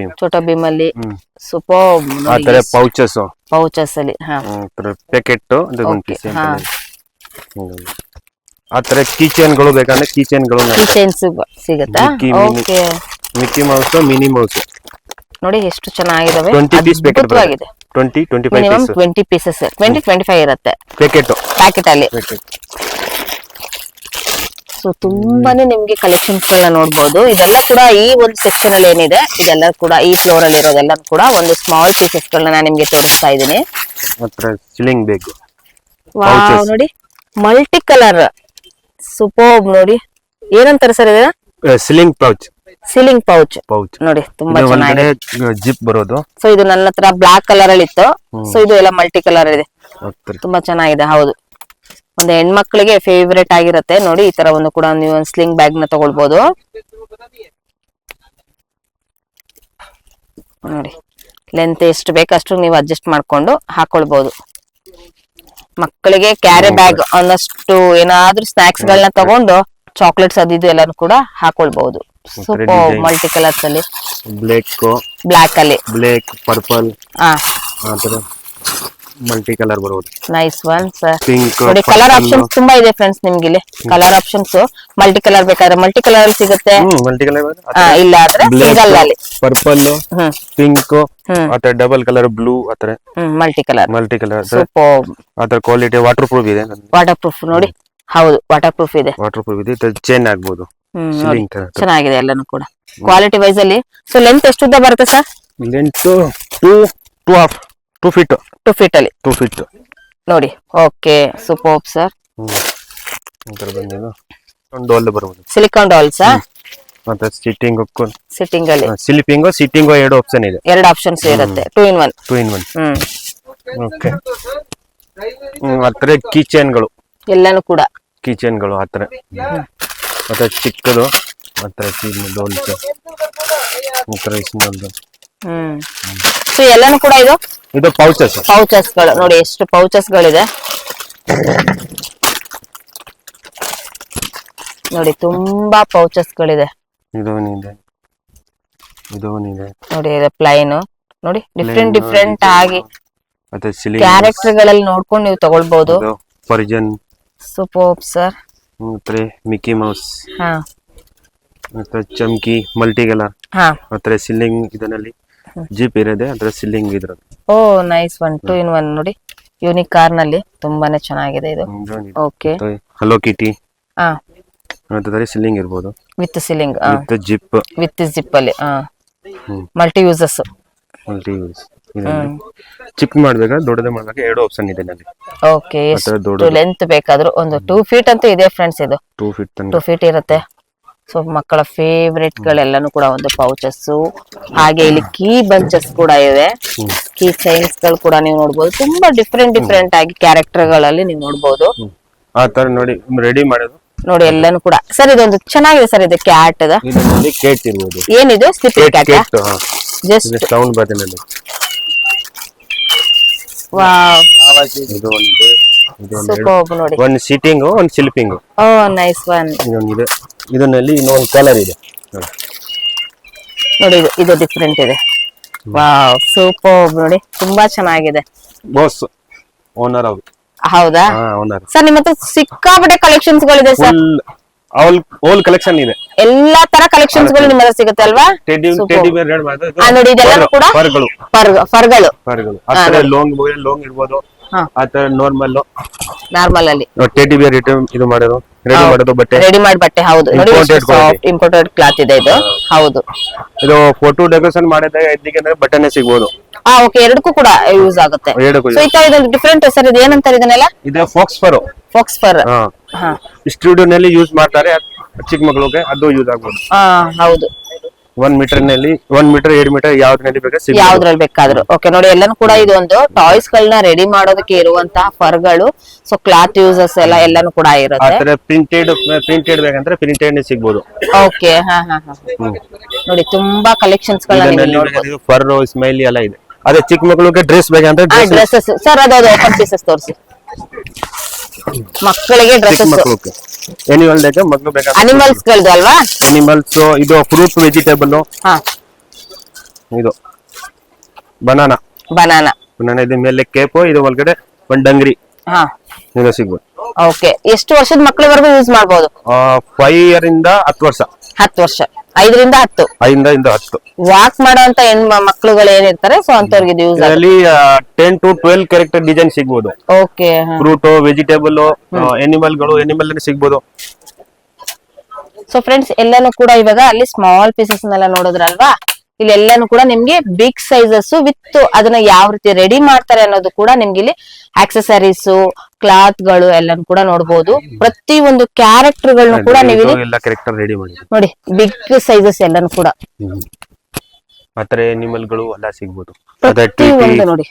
[SPEAKER 1] ಭೀಮ್ ಅಲ್ಲಿ. ಸೂಪರ್.
[SPEAKER 3] ಆತರ ಪೌಚಸ್
[SPEAKER 1] ಅಲ್ಲಿ. ಹಾ,
[SPEAKER 3] ಪ್ಯಾಕೆಟ್. ಆತರ ಕೀಚೇನ್ ಗಳು ಬೇಕಂದ್ರೆ ಕೀಚೇನ್
[SPEAKER 1] ಸಿಗುತ್ತಾ? Okay.
[SPEAKER 3] Mickey Mouse, mini mouse
[SPEAKER 1] ನೋಡಿ ಎಷ್ಟು ಚೆನ್ನಾಗಿದಾವೆ.
[SPEAKER 3] 20 ಪೀಸ್ ಪ್ಯಾಕೆಟ್
[SPEAKER 1] ಆಗಿದೆ.
[SPEAKER 3] 20
[SPEAKER 1] ಪೀಸಸ್ 25 ಇರುತ್ತೆ ಪ್ಯಾಕೆಟ್ ಅಲ್ಲಿ. ಸೊ ತುಂಬಾನೇ ನಿಮ್ಗೆ ಕಲೆಕ್ಷನ್ಸ್ ಗಳನ್ನ ನೋಡ್ಬೋದು. ಇದೆಲ್ಲ ಕೂಡ ಈ ಒಂದು ಸೆಕ್ಷನ್ ಅಲ್ಲಿ ಏನಿದೆ, ಇದೆಲ್ಲ ಕೂಡ ಈ ಫ್ಲೋರ್ ಅಲ್ಲಿ ಇರೋದೆಲ್ಲ ಕೂಡ ಒಂದು ಸ್ಮಾಲ್ ಪೀಸಸ್ ಗಳನ್ನ ನಾನು ನಿಮ್ಗೆ ತೋರಿಸ್ತಾ ಇದ್ದೀನಿ.
[SPEAKER 3] Ceiling bag.
[SPEAKER 1] ವಾವ್ ನೋಡಿ, ಮಲ್ಟಿ ಕಲರ್. ಸೂಪರ್. ನೋಡಿ ಏನಂತಾರೆ ಸರ್ ಇದನ್ನ? ಸಿಲಿಂಗ್ ಪೌಚ್ ನೋಡಿ, ತುಂಬಾ ಚೆನ್ನಾಗಿದೆ.
[SPEAKER 3] ಜಿಪ್ ಬರೋದು.
[SPEAKER 1] ಸೊ ಇದು ನನ್ನ ಹತ್ರ ಬ್ಲಾಕ್ ಕಲರ್ ಅಲ್ಲಿ ಇತ್ತು. ಸೊ ಇದು ಎಲ್ಲ ಮಲ್ಟಿ ಕಲರ್ ಇದೆ, ತುಂಬಾ ಚೆನ್ನಾಗಿದೆ. ಹೌದು, ಒಂದು ಹೆಣ್ಮಕ್ಳಿಗೆ ಫೇವ್ರೇಟ್ ಆಗಿರುತ್ತೆ ನೋಡಿ. ಈ ತರ ಒಂದು ಕೂಡ ನೀವು ಒಂದು ಸ್ಲಿಂಗ್ ಬ್ಯಾಗ್ ನ ತಗೊಳ್ಬಹುದು ನೋಡಿ. ಲೆಂತ್ ಎಷ್ಟು ಬೇಕಷ್ಟು ನೀವು ಅಡ್ಜಸ್ಟ್ ಮಾಡ್ಕೊಂಡು ಹಾಕೊಳ್ಬಹುದು. ಮಕ್ಕಳಿಗೆ ಕ್ಯಾರಿ ಬ್ಯಾಗ್ ಒಂದಷ್ಟು ಏನಾದ್ರೂ ಸ್ನಾಕ್ಸ್ ಗಳನ್ನ ತಗೊಂಡು ಚಾಕ್ಲೇಟ್ಸ್ ಅದು ಇದು ಎಲ್ಲಾನು ಕೂಡ ಹಾಕೊಳ್ಬಹುದು. ಸೂಪರ್. ಮಲ್ಟಿ ಕಲರ್ಸ್ ಅಲ್ಲಿ, ಬ್ಲಾಕ್ ಅಲ್ಲಿ,
[SPEAKER 3] ಪರ್ಪಲ್, ಮಲ್ಟಿ ಕಲರ್ ಬರೋದು.
[SPEAKER 1] Nice one sir. ನೋಡಿ ಕಲರ್ ಆಪ್ಷನ್ಸ್ ತುಂಬಾ ಇದೆ ಫ್ರೆಂಡ್ಸ್ ನಿಮ್ಗೆ ಇಲ್ಲಿ. ಕಲರ್ ಆಪ್ಷನ್ಸ್ ಮಲ್ಟಿ ಕಲರ್ ಬೇಕಾದ್ರೆ ಮಲ್ಟಿ ಕಲರ್ ಅಲ್ಲಿ ಸಿಗುತ್ತೆ. ಇಲ್ಲ ಆದ್ರೆ ಸಿಂಗಲ್ ಅಲ್ಲಿ
[SPEAKER 3] ಪರ್ಪಲ್, ಪಿಂಕ್, ಆತರ ಡಬಲ್ ಕಲರ್ ಬ್ಲೂ, ಆತರ
[SPEAKER 1] ಮಲ್ಟಿ ಕಲರ್.
[SPEAKER 3] ಸೂಪರ್. ಆತರ ಕ್ವಾಲಿಟಿ ವಾಟರ್ ಪ್ರೂಫ್ ಇದೆ.
[SPEAKER 1] ವಾಟರ್ ಪ್ರೂಫ್ ನೋಡಿ. ಹೌದು, ವಾಟರ್ ಪ್ರೂಫ್ ಇದೆ.
[SPEAKER 3] ಚೇಂಜ್ ಆಗ್ಬೋದು.
[SPEAKER 1] ಚೆನ್ನಾಗಿದೆ ಎಲ್ಲಾನು ಕೂಡ ಕ್ವಾಲಿಟಿ ವೈಸ್ ಅಲ್ಲಿ. ಸೊ ಲೆಂತ್ ಎಷ್ಟು ಉದ್ದ ಬರುತ್ತೆ ಸರ್?
[SPEAKER 3] ಲೆಂತ್ 2 ಫೀಟ್ ಅಲ್ಲಿ. 2 ಫೀಟ್
[SPEAKER 1] ನೋಡಿ. Okay, super sir.
[SPEAKER 3] ಡಾಲ್ ಬರಬಹುದು.
[SPEAKER 1] Silicon dolls.
[SPEAKER 3] ಮತ್ತೆ
[SPEAKER 1] ಸಿಟ್ಟಿಂಗ್ ಅಲ್ಲಿ
[SPEAKER 3] ಸಿಟ್ಟಿಂಗ್ 2 ಆಪ್ಷನ್ ಇದೆ.
[SPEAKER 1] 2 ಆಪ್ಷನ್ಸ್ ಇರುತ್ತೆ. 2 in 1.
[SPEAKER 3] ಓಕೆ. ಆತರ ಕಿಚನ್ಗಳು
[SPEAKER 1] ಎಲ್ಲಾನು ಕೂಡ
[SPEAKER 3] ಕಿಚನ್ಗಳು ಆತರ. ಮತ್ತೆ ಚಿಕ್ಕದು ಆತರ ಡೋಲ್ಸ್ ಆತರ ಸ್ಮಾಲ್.
[SPEAKER 1] ಸೊ ಎಲ್ಲಾನು ಕೂಡ ಇದು ಪೌಚಸ್ ಗಳು ನೋಡಿ, ಎಷ್ಟು ಪೌಚಸ್ ಗಳಿದೆ. ನೋಡಿ ತುಂಬಾ ಪೌಚಸ್ ಗಳಿದೆ.
[SPEAKER 3] ಇದು ಒಂದಿದೆ, ಇದು ಒಂದಿದೆ.
[SPEAKER 1] ನೋಡಿ ಇದು ಪ್ಲೈನ್ ನೋಡಿ ಡಿಫ್ರೆಂಟ್ ಆಗಿ
[SPEAKER 3] ಮತ್ತೆ ಸಿಲಿಂಗ್
[SPEAKER 1] ಕ್ಯಾರೆಕ್ಟರ್ ಗಳಲ್ಲಿ ನೋಡ್ಕೊಂಡು ನೀವು ತಗೊಳ್ಬಹುದು.
[SPEAKER 3] ಪರ್ಜನ್,
[SPEAKER 1] ಸೂಪರ್ ಸರ್.
[SPEAKER 3] ಮತ್ತೆ ಮಿಕ್ಕಿ ಮೌಸ್,
[SPEAKER 1] ಹಾ
[SPEAKER 3] ಮತ್ತೆ ಚಮ್ಕಿ ಮಲ್ಟಿ ಕಲರ್,
[SPEAKER 1] ಹಾ
[SPEAKER 3] ಮತ್ತೆ ಸಿಲ್ಲಿಂಗ್ ಇದರಲ್ಲಿ ಜೀಪ್ ಇರೋದೆ ಅದ್ರ ಸಿಲ್ಲಿಂಗ್ ಇದ್ರದ್ದು.
[SPEAKER 1] ಓ ನೈಸ್ 1 2 in 1 ನೋಡಿ ಯೂನಿಕ್ ಕಾರ್ ನಲ್ಲಿ ತುಂಬಾನೇ ಚೆನ್ನಾಗಿದೆ ಇದು. ಓಕೆ
[SPEAKER 3] ಹಲೋ ಕಿಟಿ,
[SPEAKER 1] ಹಾ
[SPEAKER 3] ಮತ್ತೆ ಸಿಲ್ಲಿಂಗ್ ಇರ್ಬೋದು
[SPEAKER 1] ವಿತ್ ಸಿಲಿಂಗ್,
[SPEAKER 3] ವಿತ್ ಜಿಪ್,
[SPEAKER 1] ವಿತ್ ಜಿಪ್ ಅಲ್ಲಿ ಮಲ್ಟಿ ಯೂಸಸ್.
[SPEAKER 3] Multi use. ಚಿಪ್ ಮಾಡ್ಬೇಕಾದ್ರೆ ದೊಡ್ಡದೇ ಮಾಡ್ಬೇಕು, 2 ಆಪ್ಷನ್ ಇದೆ ನಲ್ಲಿ.
[SPEAKER 1] ಓಕೆ ಎಷ್ಟು ಲೆಂತ್ ಬೇಕಾದ್ರೂ ಒಂದು 2 feet ಅಂತೂ ಇದೆ ಫ್ರೆಂಡ್ಸ್. ಇದು 2 feet ಇರುತ್ತೆ. ಸೊ ಮಕ್ಕಳ ಫೇವ್ರೆಟ್ ಗಳೆಲ್ಲಾನು ಕೂಡ ಒಂದು ಪೌಚಸ್, ಹಾಗೆ ಇಲ್ಲಿ ಕೀ ಬಂಚಸ್ ಕೂಡ ಇವೆ. ಕೀ ಚೈನ್ಸ್ ಗಳು ಕೂಡ ನೀವು ನೋಡಬಹುದು. ತುಂಬಾ ಡಿಫ್ರೆಂಟ್ ಆಗಿ ಕ್ಯಾರೆಕ್ಟರ್ ಗಳಲ್ಲಿ ನೀವು ನೋಡಬಹುದು.
[SPEAKER 3] ಆ ತರ ನೋಡಿ ರೆಡಿ ಮಾಡೋದು
[SPEAKER 1] ನೋಡಿ ಎಲ್ಲಾನು ಕೂಡ. ಸರ್ ಇದೊಂದು ಚೆನ್ನಾಗಿದೆ ಸರ್, ಇದು ಕ್ಯಾಟ್ ದ
[SPEAKER 3] ಇದರಲ್ಲಿ ಕೇಟ್ ಇರ್ಬೋದು.
[SPEAKER 1] ಏನಿದು slipping cat? Just
[SPEAKER 3] sound button.
[SPEAKER 1] Wow
[SPEAKER 3] ಇದು ಒಂದು,
[SPEAKER 1] ಸೂಪರ್ ನೋಡಿ.
[SPEAKER 3] ಒಂದು ಸಿಟ್ಟಿಂಗ್, ಒಂದು ಸ್ಲೀಪಿಂಗ್.
[SPEAKER 1] ಓ ನೈಸ್ ಒನ್.
[SPEAKER 3] ಇದೊಂದಿದೆ, ಇದರಲ್ಲಿ ಇನ್ನೊಂದು ಕಲರ್ ಇದೆ
[SPEAKER 1] ನೋಡಿ. ಇದು ಡಿಫ್ರೆಂಟ್ ಇದೆ. ವಾವ್ ಸೂಪರ್ ನೋಡಿ, ತುಂಬಾ ಚೆನ್ನಾಗಿದೆ.
[SPEAKER 3] ಬಾಸ್ ಓನರ್ ಅವರು.
[SPEAKER 1] ಹೌದಾ
[SPEAKER 3] ಓನರ್
[SPEAKER 1] ಸರ್? ನಿಮ್ಮ ಹತ್ರ ಸಿಕ್ಕಾಪಟ್ಟೆ ಕಲೆಕ್ಷನ್ಸ್ ಗಳಿದೆ ಸರ್.
[SPEAKER 3] ಆಲ್ ಕಲೆಕ್ಷನ್ ಇದೆ,
[SPEAKER 1] ಎಲ್ಲಾ ತರ ಕಲೆಕ್ಷನ್ಸ್ ಗಳು ನಿಮ್ಮ ಹತ್ರ ಸಿಗುತ್ತೆ ಅಲ್ವಾ?
[SPEAKER 3] ಟೆಡಿ ಬೇರ್ ರೆಡ್ ಮಾಡಿದ್ರೆ
[SPEAKER 1] ನೋಡಿ ಇದೆಲ್ಲ ಕೂಡ ಫರ್ಗಳು.
[SPEAKER 3] ಆತರ ಲಾಂಗ್ ಇರ್ಬೋದು, ಆತರ ನಾರ್ಮಲ್
[SPEAKER 1] ಅಲ್ಲಿ
[SPEAKER 3] ಟೆಡಿ ಬೇರ್ ಇದು ಮಾಡೋದು, ರೆಡಿ ಮಾಡೋದು ಬಟ್ಟೆ,
[SPEAKER 1] ರೆಡಿ ಮಾಡಿ ಬಟ್ಟೆ. ಹೌದು ನೋಡಿ, ಇಂಪೋರ್ಟೆಡ್ ಕ್ಲಾತ್ ಇದೆ ಇದು. ಹೌದು,
[SPEAKER 3] ಇದು ಫೋಟೋ ಡೆಕೋರೇಷನ್ ಮಾಡಿದಾಗ ಇದಕ್ಕೆ ಬಟ್ಟೆನೆ ಸಿಗ್ಬೋದು.
[SPEAKER 1] ಓಕೆ, ಎರಡಕ್ಕೂ ಕೂಡ ಯೂಸ್ ಆಗುತ್ತೆ. ಸೊ ಈ ತರ ಇದೊಂದು ಡಿಫ್ರೆಂಟ್ ಸರ್. ಇದು ಏನಂತಾರೆ ಇದನ್ನೆಲ್ಲ? ಇದು
[SPEAKER 3] ಫಾಕ್ಸ್ ಫರ್. ಸ್ಟುಡಿಯೋ ನಲ್ಲಿ ಯೂಸ್ ಮಾಡ್ತಾರೆ ಚಿಕ್ಕ ಮಕ್ಕಳಿಗೆ, ಅದು ಯೂಸ್ ಆಗ್ಬೋದು.
[SPEAKER 1] ಹೌದು,
[SPEAKER 3] 1 ಮೀಟರ್ ನಲ್ಲಿ 1 ಮೀಟರ್ 2 ಮೀಟರ್ ಯಾವ್ದ್ರಲ್ಲಿ ಬೇಕಾದ್ರೆ
[SPEAKER 1] ಯಾವ್ದ್ರಲ್ಲಿ ಬೇಕಾದ್ರು. ಓಕೆ ನೋಡಿ, ಎಲ್ಲಾನು ಕೂಡ ಇದೊಂದು ಟಾಯ್ಸ್ ಗಳನ್ನ ರೆಡಿ ಮಾಡೋದಕ್ಕೆ ಇರುವಂತಹ ಫರ್ಗಳು. ಸೊ ಕ್ಲಾತ್ ಯೂಸಸ್ ಎಲ್ಲಾನು ಕೂಡ ಇರುತ್ತೆ.
[SPEAKER 3] ಪ್ರಿಂಟೆಡ್ ಬೇಕಂದ್ರೆ ಪ್ರಿಂಟೆಡ್ ಸಿಗ್ಬೋದು.
[SPEAKER 1] ಓಕೆ, ನೋಡಿ ತುಂಬಾ ಕಲೆಕ್ಷನ್ಸ್
[SPEAKER 3] ಫರ್ ಸ್ಮೈಲಿ ಎಲ್ಲ ಇದೆ. ಅದೇ ಚಿಕ್ಕ ಮಕ್ಕಳಿಗೆ ಡ್ರೆಸ್ ಬೇಕಂದ್ರೆ
[SPEAKER 1] ಡ್ರೆಸ್ಸಸ್ ಸರ್. ಅದು ಓಪನ್ ಪೀಸಸ್ ತೋರಿಸಿ. ಮಕ್ಕಳಿಗೆ ಡ್ರೆಸ್ಸಸ್,
[SPEAKER 3] ಎನಿಮಲ್ ಮಕ್ಕಳು ಬೇಕಾದ್ರೆ
[SPEAKER 1] ಅನಿಮಲ್ಸ್ ಗಳದ್ದು ಅಲ್ವಾ?
[SPEAKER 3] ಅನಿಮಲ್ಸ್. ಇದು ಫ್ರೂಟ್ ವೆಜಿಟೇಬಲ್, ಇದು ಬನಾನಾ. ಇದು ಮೇಲೆ ಕೇಪು, ಇದು ಒಳಗಡೆ ಒಂದು ಡಂಗ್ರಿ ಇದು ಸಿಗ್ಬೋದು.
[SPEAKER 1] ಓಕೆ, ಎಷ್ಟು ವರ್ಷದ ಮಕ್ಕಳವರೆಗೂ ಯೂಸ್ ಮಾಡಬಹುದು?
[SPEAKER 3] 5 year ಇಂದ 10 ವರ್ಷ.
[SPEAKER 1] 10 ವರ್ಷ, 5 ರಿಂದ 10.
[SPEAKER 3] 5 ರಿಂದ 10
[SPEAKER 1] ವಾಕ್ ಮಾಡುವಂತ ಮಕ್ಕಳುಗಳು ಏನಿರ್ತಾರೆ, ಸೊ ಅಂತವ್ರಿಗೆ ಇದು ಯೂಸ್
[SPEAKER 3] ಅಲ್ಲಿ 10 to 12 ಕ್ಯಾರೆಕ್ಟರ್ ಡಿಸೈನ್ ಸಿಗ್ಬೋದು.
[SPEAKER 1] ಓಕೆ,
[SPEAKER 3] ಫ್ರೂಟ್ ವೆಜಿಟೇಬಲ್ ಎನಿಮಲ್ ಸಿಗ್ಬೋದು.
[SPEAKER 1] ಸೊ ಫ್ರೆಂಡ್ಸ್, ಎಲ್ಲಾನು ಕೂಡ ಇವಾಗ ಅಲ್ಲಿ ಸ್ಮಾಲ್ ಪೀಸಸ್ ನೆಲ್ಲ ನೋಡಿದ್ರಲ್ವಾ? ಇಲ್ಲಿ ಎಲ್ಲಾನು ಕೂಡ ನಿಮ್ಗೆ ಬಿಗ್ ಸೈಜಸ್ ವಿತ್ ಅದನ್ನ ಯಾವ ರೀತಿ ರೆಡಿ ಮಾಡ್ತಾರೆ ಅನ್ನೋದು ಕೂಡ ನಿಮ್ಗೆ ಇಲ್ಲಿ ಆಕ್ಸೆಸರೀಸ್, ಕ್ಲಾತ್ ಗಳು ಎಲ್ಲಾನು ಕೂಡ ನೋಡಬಹುದು. ಪ್ರತಿ ಒಂದು ಕ್ಯಾರೆಕ್ಟರ್ ಗಳನ್ನ ಕೂಡ ನೀವು ನೋಡಿ, ಬಿಗ್ ಸೈಜಸ್ ಎಲ್ಲಾನು ಕೂಡ
[SPEAKER 3] ಆತರ ಎನಿಮಲ್ ಗಳು ಎಲ್ಲ ಸಿಗ್ಬೋದು.
[SPEAKER 1] ಪ್ರತಿ ಒಂದು ನೋಡಿ,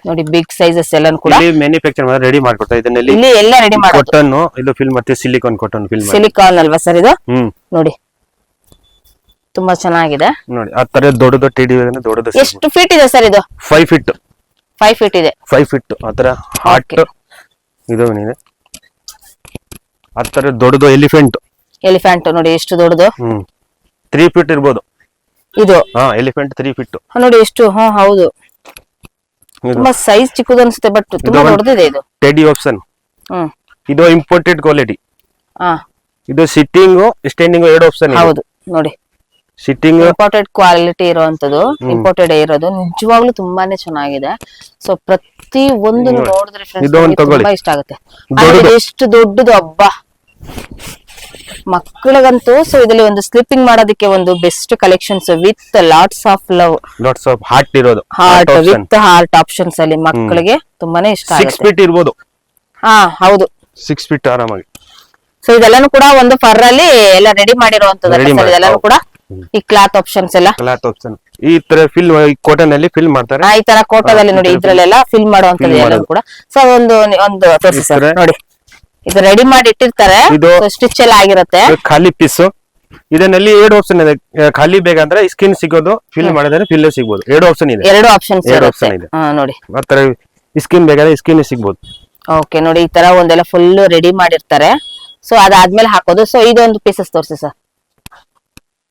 [SPEAKER 1] ನೋಡಿ ಬಿಗ್ ಸೈಜಸ್ ಎಲ್ಲಾನು ಕೂಡ
[SPEAKER 3] ಮ್ಯಾನುಫ್ಯಾಕ್ಚರ್ ರೆಡಿ ಮಾಡ್ಕೊಡ್ತಾರೆ. ಇದನ್ನಲ್ಲಿ
[SPEAKER 1] ಇಲ್ಲಿ ಎಲ್ಲ ರೆಡಿ ಮಾಡೋದು.
[SPEAKER 3] ಕಾಟನ್, ಇದು ಫಿಲ್ ಮತ್ತೆ ಸಿಲಿಕಾನ್ ಕಾಟನ್ ಫಿಲ್ ಮಾಡಿ.
[SPEAKER 1] ಸಿಲಿಕಾನ್ ಅಲ್ವಾ ಸರ್ ಇದು? ನೋಡಿ ತುಂಬಾ ಚೆನ್ನಾಗಿದೆ
[SPEAKER 3] ನೋಡಿ. ಆ ತರ ದೊಡ್ಡದು ಟೆಡಿ ಬೇರ್ ದೊಡ್ಡದು.
[SPEAKER 1] ಎಷ್ಟು ಫೀಟ್ ಇದೆ ಸರ್ ಇದು?
[SPEAKER 3] 5 feet.
[SPEAKER 1] 5 feet ಇದೆ.
[SPEAKER 3] 5 feet ಆತರ ಹಾರ್ಟ್ ಇದು ಏನಿದೆ, ಆ ತರ ದೊಡ್ಡದು ಎಲಿಫೆಂಟ್
[SPEAKER 1] ನೋಡಿ ಎಷ್ಟು ದೊಡ್ಡದು.
[SPEAKER 3] 3 feet ಇರ್ಬೋದು
[SPEAKER 1] ಇದು.
[SPEAKER 3] ಎಲಿಫೆಂಟ್ 3 feet
[SPEAKER 1] ನೋಡಿ ಎಷ್ಟು. ಹೌದು, ತುಂಬಾ ಸೈಜ್ ಚಿಕ್ಕದು ಅನ್ಸುತ್ತೆ, ಬಟ್ ತುಂಬಾ ದೊಡ್ಡದಿದೆ ಇದು.
[SPEAKER 3] Teddy option. ಇದು ಇಂಪೋರ್ಟೆಡ್ ಕ್ವಾಲಿಟಿ. ಇದು ಸಿಟ್ಟಿಂಗ್ ಸ್ಟ್ಯಾಂಡಿಂಗ್ 2 ಆಪ್ಷನ್. ಹೌದು ನೋಡಿ, ಸಿಟ್ಟಿಂಗ್
[SPEAKER 1] ಇಂಪೋರ್ಟೆಡ್ ಕ್ವಾಲಿಟಿ ಇರುವಂತದ್ದು, ಇಂಪೋರ್ಟೆಡ್ ಇರೋದು ನಿಜವಾಗ್ಲೂ ತುಂಬಾನೇ ಚೆನ್ನಾಗಿದೆ. ಸೊ ಪ್ರತಿ ಒಂದು ನೋಡಿದ್ರೆ ತುಂಬಾ ಇಷ್ಟ ಆಗುತ್ತೆ. ಎಷ್ಟು ದೊಡ್ಡದು ಹಬ್ಬ ಮಕ್ಕಳಿಗಂತೂ. ಸೊ ಇದರಲ್ಲಿ ಒಂದು ಸ್ಲಿಪ್ಪಿಂಗ್ ಮಾಡೋದಕ್ಕೆ ಒಂದು best collections with lots of love,
[SPEAKER 3] lots of heart ಇರೋದು.
[SPEAKER 1] ಹಾರ್ಟ್ ವಿತ್ ಹಾರ್ಟ್ ಆಪ್ಷನ್ಸ್ ಅಲ್ಲಿ ಮಕ್ಕಳಿಗೆ ತುಂಬಾನೇ ಇಷ್ಟ ಆಗುತ್ತೆ.
[SPEAKER 3] 6 feet ಇರ್ಬೋದು.
[SPEAKER 1] ಹೌದು,
[SPEAKER 3] 6 feet ಆರಾಮಾಗಿ.
[SPEAKER 1] ಸೊ ಇದೆಲ್ಲಾನು ಕೂಡ ಒಂದು ಫರ್ ಅಲ್ಲಿ ಎಲ್ಲ ರೆಡಿ ಮಾಡಿರುವಂತದ್ದು. ಇದೆಲ್ಲಾನು ಕೂಡ ಈ ಕ್ಲಾತ್ ಆಪ್ಷನ್ಸ್ ಎಲ್ಲ.
[SPEAKER 3] ಈ ತರ ಫಿಲ್ ಕಾಟನ್ ಅಲ್ಲಿ ಫಿಲ್ ಮಾಡ್ತಾರೆ.
[SPEAKER 1] ಈ ತರ ಕೋಟನ್ ಅಲ್ಲಿ ನೋಡಿ, ಇದ್ರಲ್ಲೆಲ್ಲ ಫಿಲ್ ಮಾಡುವಂತದ್ದು ಎಲ್ಲಾನು ಕೂಡ. ಸೊ ಒಂದು ನೋಡಿ, ಇದು ರೆಡಿ ಮಾಡಿ ಇಟ್ಟಿರ್ತಾರೆ. ಸ್ಟಿಚ್ ಎಲ್ಲ ಆಗಿರುತ್ತೆ.
[SPEAKER 3] ಖಾಲಿ ಪೀಸ್. ಇದರಲ್ಲಿ 2 ಆಪ್ಷನ್ ಇದೆ. ಖಾಲಿ ಬೇಕಂದ್ರೆ ಸ್ಕಿನ್ ಸಿಗೋದು, ಫಿಲ್ ಮಾಡಿದ್ರೆ ಫಿಲ್ ಸಿಗ್ಬೋದು. 2 ಆಪ್ಷನ್ ಇದೆ.
[SPEAKER 1] 2 ಆಪ್ಷನ್ಸ್ ಇದೆ ನೋಡಿ.
[SPEAKER 3] ಆತರ ಸ್ಕಿನ್ ಬೇಕಾದ್ರೆ ಸ್ಕಿನ್ ಸಿಗ್ಬೋದು.
[SPEAKER 1] ಓಕೆ ನೋಡಿ, ಈ ತರ ಒಂದೆಲ್ಲ ಫುಲ್ ರೆಡಿ ಮಾಡಿರ್ತಾರೆ. ಸೊ ಅದಾದ್ಮೇಲೆ ಹಾಕೋದು. ಸೊ ಇದೊಂದು ಪೀಸಸ್ ತೋರಿಸಿ ಸರ್.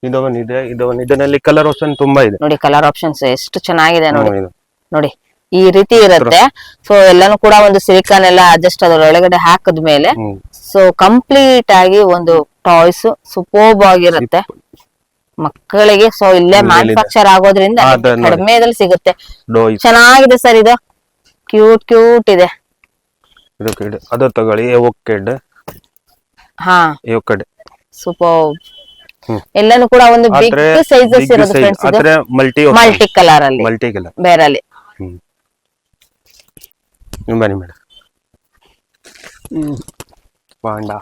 [SPEAKER 3] ಇದೊಂದಿದೆ, ಇದರಲ್ಲಿ ಕಲರ್ ಆಪ್ಷನ್ ತುಂಬಾ ಇದೆ
[SPEAKER 1] ನೋಡಿ, ಕಲರ್ ಆಪ್ಷನ್ಸ್ ಎಷ್ಟು ಚೆನ್ನಾಗಿದೆ ನೋಡಿ.
[SPEAKER 3] ಇದು.
[SPEAKER 1] ನೋಡಿ ಈ ರೀತಿ ಇರುತ್ತೆ. ಸೊ ಎಲ್ಲಾನು ಕೂಡ ಒಂದು ಸಿಲಿಕಾನ್ ಎಲ್ಲ ಅಡ್ಜಸ್ಟ್ ಅದರೊಳಗಡೆ ಹಾಕದ್ಮೇಲೆ ಸೊ ಕಂಪ್ಲೀಟ್ ಆಗಿ ಒಂದು ಟಾಯ್ಸ್ ಸೂಪರ್ಬ್ ಆಗಿರುತ್ತೆ ಮಕ್ಕಳಿಗೆ. ಸೊ ಇಲ್ಲೇ ಮ್ಯಾನುಫ್ಯಾಕ್ಚರ್ ಆಗೋದ್ರಿಂದ ಕಡಿಮೆದಲ್ಲಿ ಸಿಗುತ್ತೆ. ಚೆನ್ನಾಗಿದೆ ಸರ್, ಇದು ಕ್ಯೂಟ್ ಕ್ಯೂಟ್ ಇದೆ.
[SPEAKER 3] ಅದು ತಗೊಳ್ಳಿ, ಎವೋಕೆಡ್.
[SPEAKER 1] ಹಾ,
[SPEAKER 3] ಎವೋಕೆಡ್
[SPEAKER 1] ಸೂಪರ್. ಎಲ್ಲಾನು ಕೂಡ ಒಂದು ಬಿಗ್ ಸೈಜಸ್ ಇರೋದು ಫ್ರೆಂಡ್ಸ್. ಇದು ಮಲ್ಟಿ ಕಲರ್ ಅಲ್ಲಿ, ಬೇರಲ್ಲಿ.
[SPEAKER 3] ಬನ್ನಿ ಮೇಡಮ್. ಪಾಂಡಾ